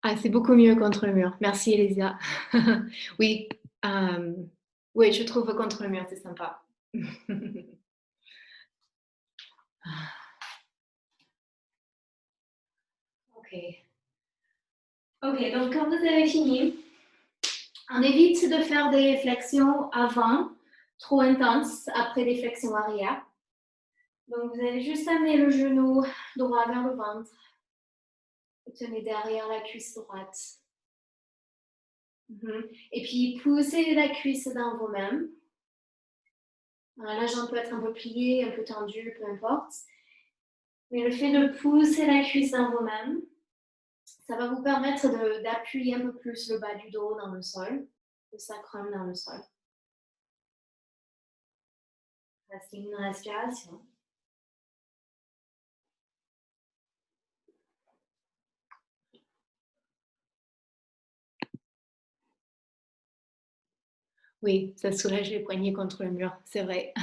Ah, c'est beaucoup mieux contre le mur. Merci, Elisa. Oui, oui, je trouve contre le mur, c'est sympa. Ok. Ok, donc quand vous avez fini, on évite de faire des flexions avant, trop intenses, après des flexions arrière. Donc, vous allez juste amener le genou droit vers le ventre. Et tenez derrière la cuisse droite. Et puis, poussez la cuisse dans vos mains. La jambe peut être un peu pliée, un peu tendue, peu importe. Mais le fait de pousser la cuisse dans vos mains, Ça va vous permettre d'appuyer un peu plus le bas du dos dans le sol, le sacrum dans le sol. Restez une respiration. Oui, ça soulage les poignets contre le mur, c'est vrai.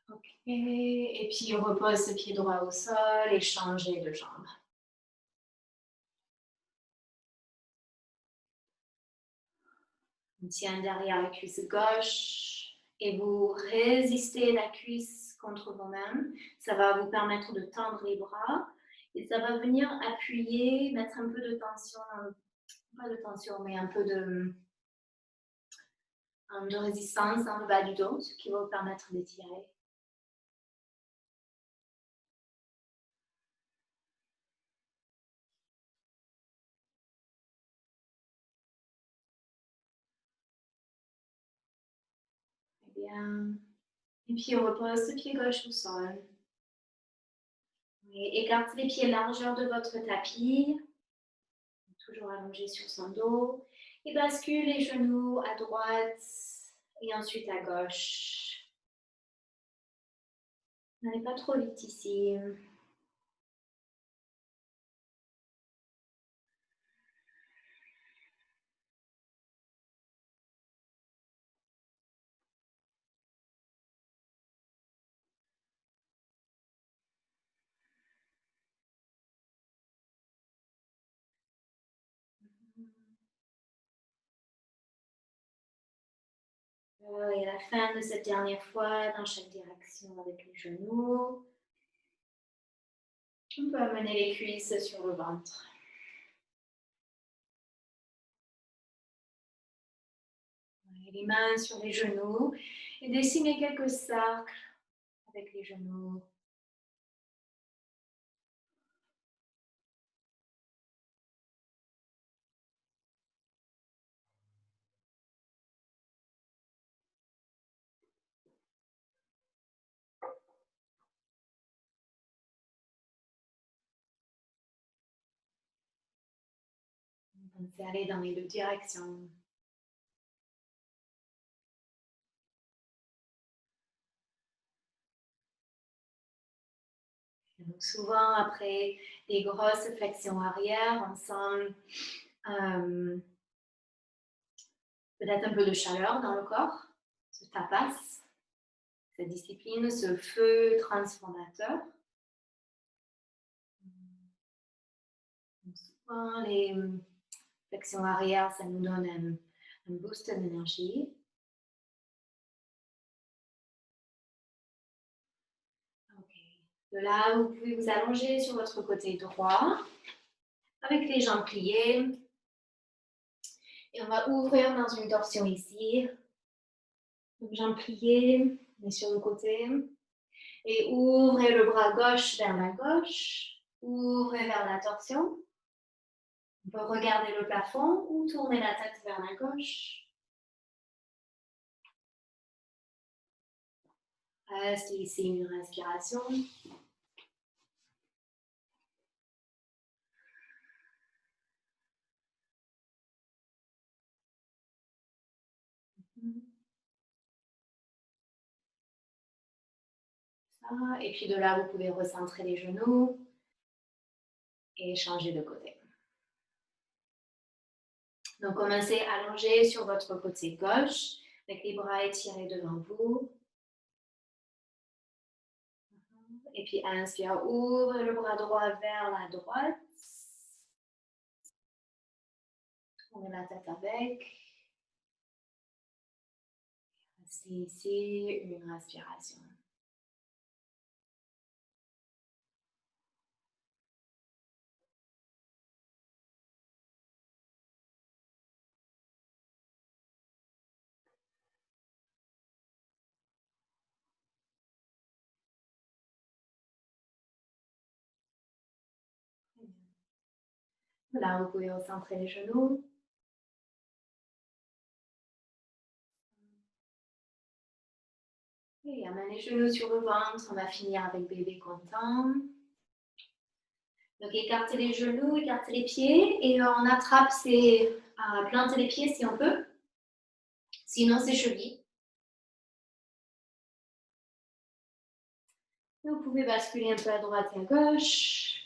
Ok, et puis on repose le pied droit au sol et changez de jambe. On tient derrière la cuisse gauche et vous résistez la cuisse contre vous-même. Ça va vous permettre de tendre les bras et ça va venir appuyer, mettre un peu de tension, pas de tension, mais un peu de résistance dans le bas du dos, ce qui va vous permettre d'étirer. Très bien. Et puis on repose le pied gauche au sol. Et écartez les pieds largeur de votre tapis, toujours allongé sur son dos. Et bascule les genoux à droite et ensuite à gauche. N'allez pas trop vite ici. Et à la fin de cette dernière fois, dans chaque direction avec les genoux. On peut amener les cuisses sur le ventre. Les mains sur les genoux et dessinez quelques cercles avec les genoux. Pensez à aller dans les deux directions. Donc souvent, après des grosses flexions arrière, on sent peut-être un peu de chaleur dans le corps, ce tapas, cette discipline, ce feu transformateur. Donc souvent, les flexions arrière, ça nous donne un boost d'énergie. De là, vous pouvez vous allonger sur votre côté droit avec les jambes pliées. Et on va ouvrir dans une torsion ici. Donc, jambes pliées, mais sur le côté. Et ouvrez le bras gauche vers la gauche. Ouvrez vers la torsion. On peut regarder le plafond ou tourner la tête vers la gauche. Reste ici une respiration. Ça. Et puis de là, vous pouvez recentrer les genoux et changer de côté. Donc, commencez à allonger sur votre côté gauche avec les bras étirés devant vous. Et puis, inspire, ouvre le bras droit vers la droite. Tournez la tête avec. Restez ici, une respiration. Là, vous pouvez recentrer les genoux. Et amène les genoux sur le ventre. On va finir avec bébé content. Donc, écartez les genoux, écartez les pieds. Et on attrape planter les pieds si on peut. Sinon, c'est chevilles. Vous pouvez basculer un peu à droite et à gauche.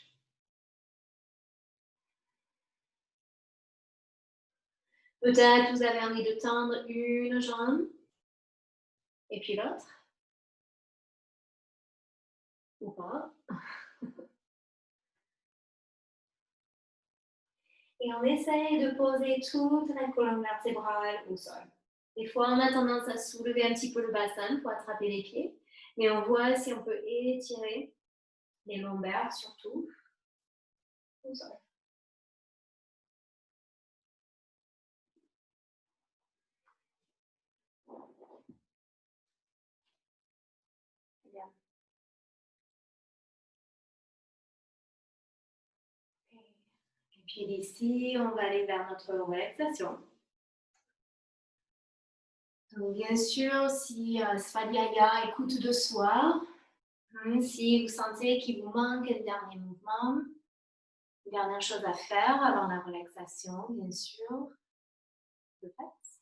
Peut-être vous avez envie de tendre une jambe et puis l'autre. Ou pas. Et on essaye de poser toute la colonne vertébrale au sol. Des fois, on a tendance à soulever un petit peu le bassin pour attraper les pieds. Mais on voit si on peut étirer les lombaires surtout au sol. Bien. Et puis d'ici, on va aller vers notre relaxation. Donc, bien sûr, si Svadhyaya, écoute de soi, si vous sentez qu'il vous manque un dernier mouvement, une dernière chose à faire avant la relaxation, bien sûr, le faites.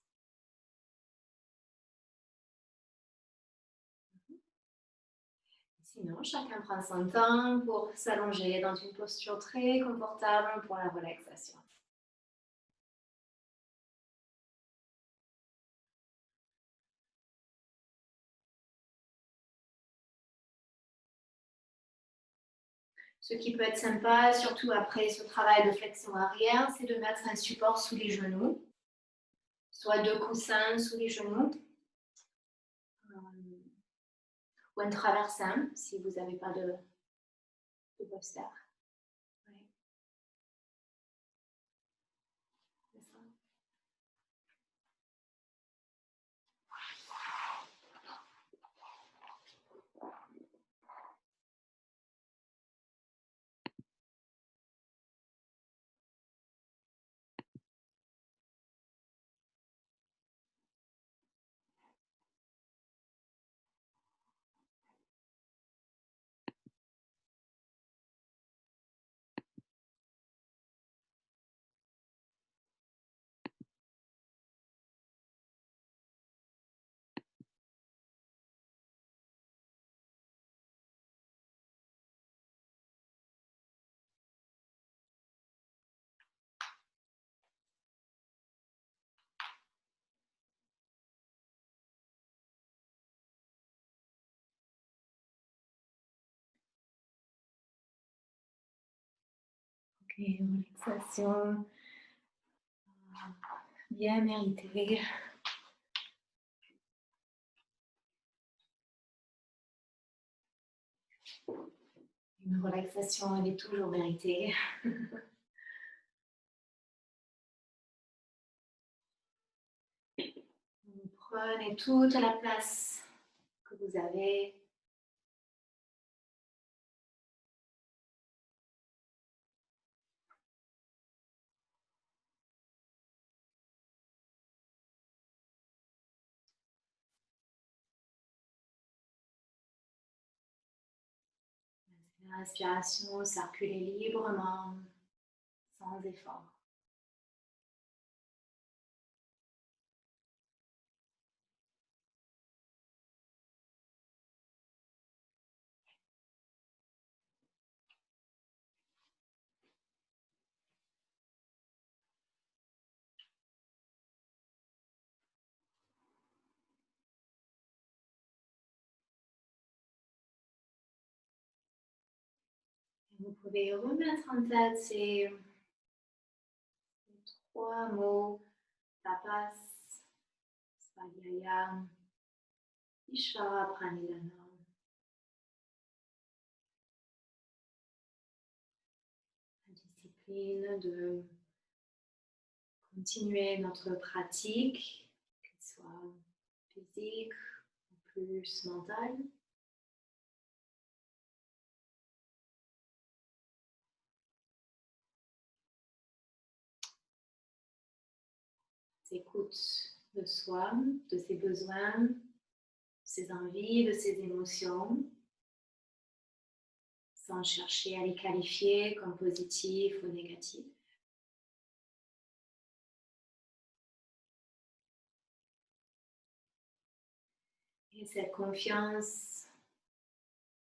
Sinon, chacun prend son temps pour s'allonger dans une posture très confortable pour la relaxation. Ce qui peut être sympa, surtout après ce travail de flexion arrière, c'est de mettre un support sous les genoux, soit deux coussins sous les genoux, ou un traversin si vous n'avez pas de poster. Ouais. C'est ça. Ok, relaxation bien méritée. Une relaxation, elle est toujours méritée. Vous prenez toute la place que vous avez. L'inspiration circule librement, sans effort. Vous pouvez remettre en tête ces trois mots, tapas, svadhyaya, ishvara pranidhana. La discipline de continuer notre pratique, qu'elle soit physique ou plus mentale. Écoute de soi, de ses besoins, ses envies, de ses émotions, sans chercher à les qualifier comme positifs ou négatifs. Et cette confiance,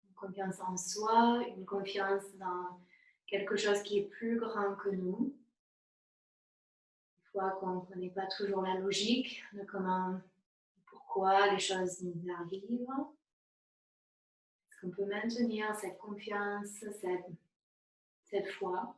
une confiance en soi, une confiance dans quelque chose qui est plus grand que nous. Une fois qu'on ne connaît pas toujours la logique de comment, pourquoi les choses nous arrivent, est-ce qu'on peut maintenir cette confiance, cette foi?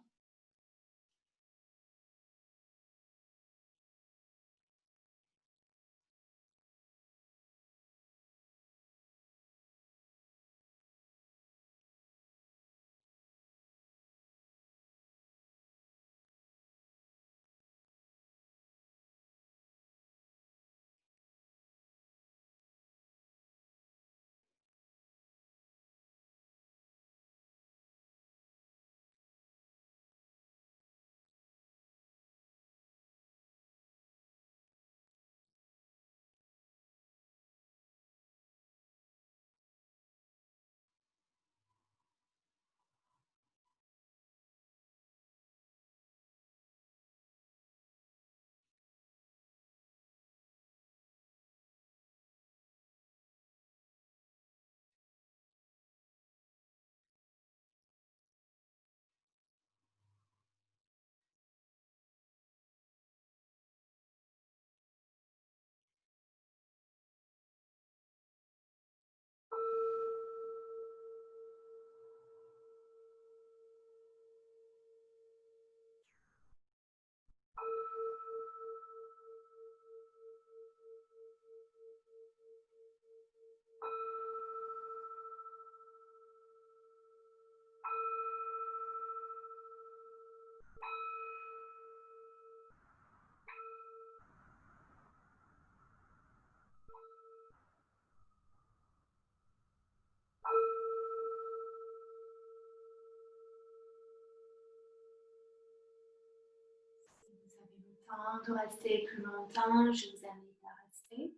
Si vous avez le temps de rester plus longtemps, je vous invite à rester.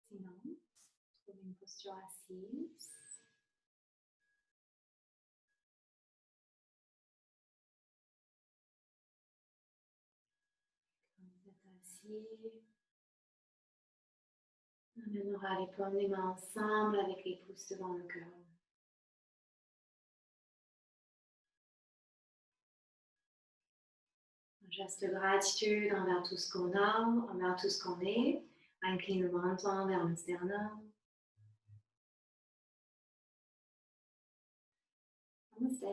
Sinon, trouvez une posture assise. Quand vous êtes assis, on amènera les paumes des mains ensemble avec les pouces devant le cœur. Un geste de gratitude envers tout ce qu'on a, envers tout ce qu'on est. Incline le menton vers le sternum. Namaste.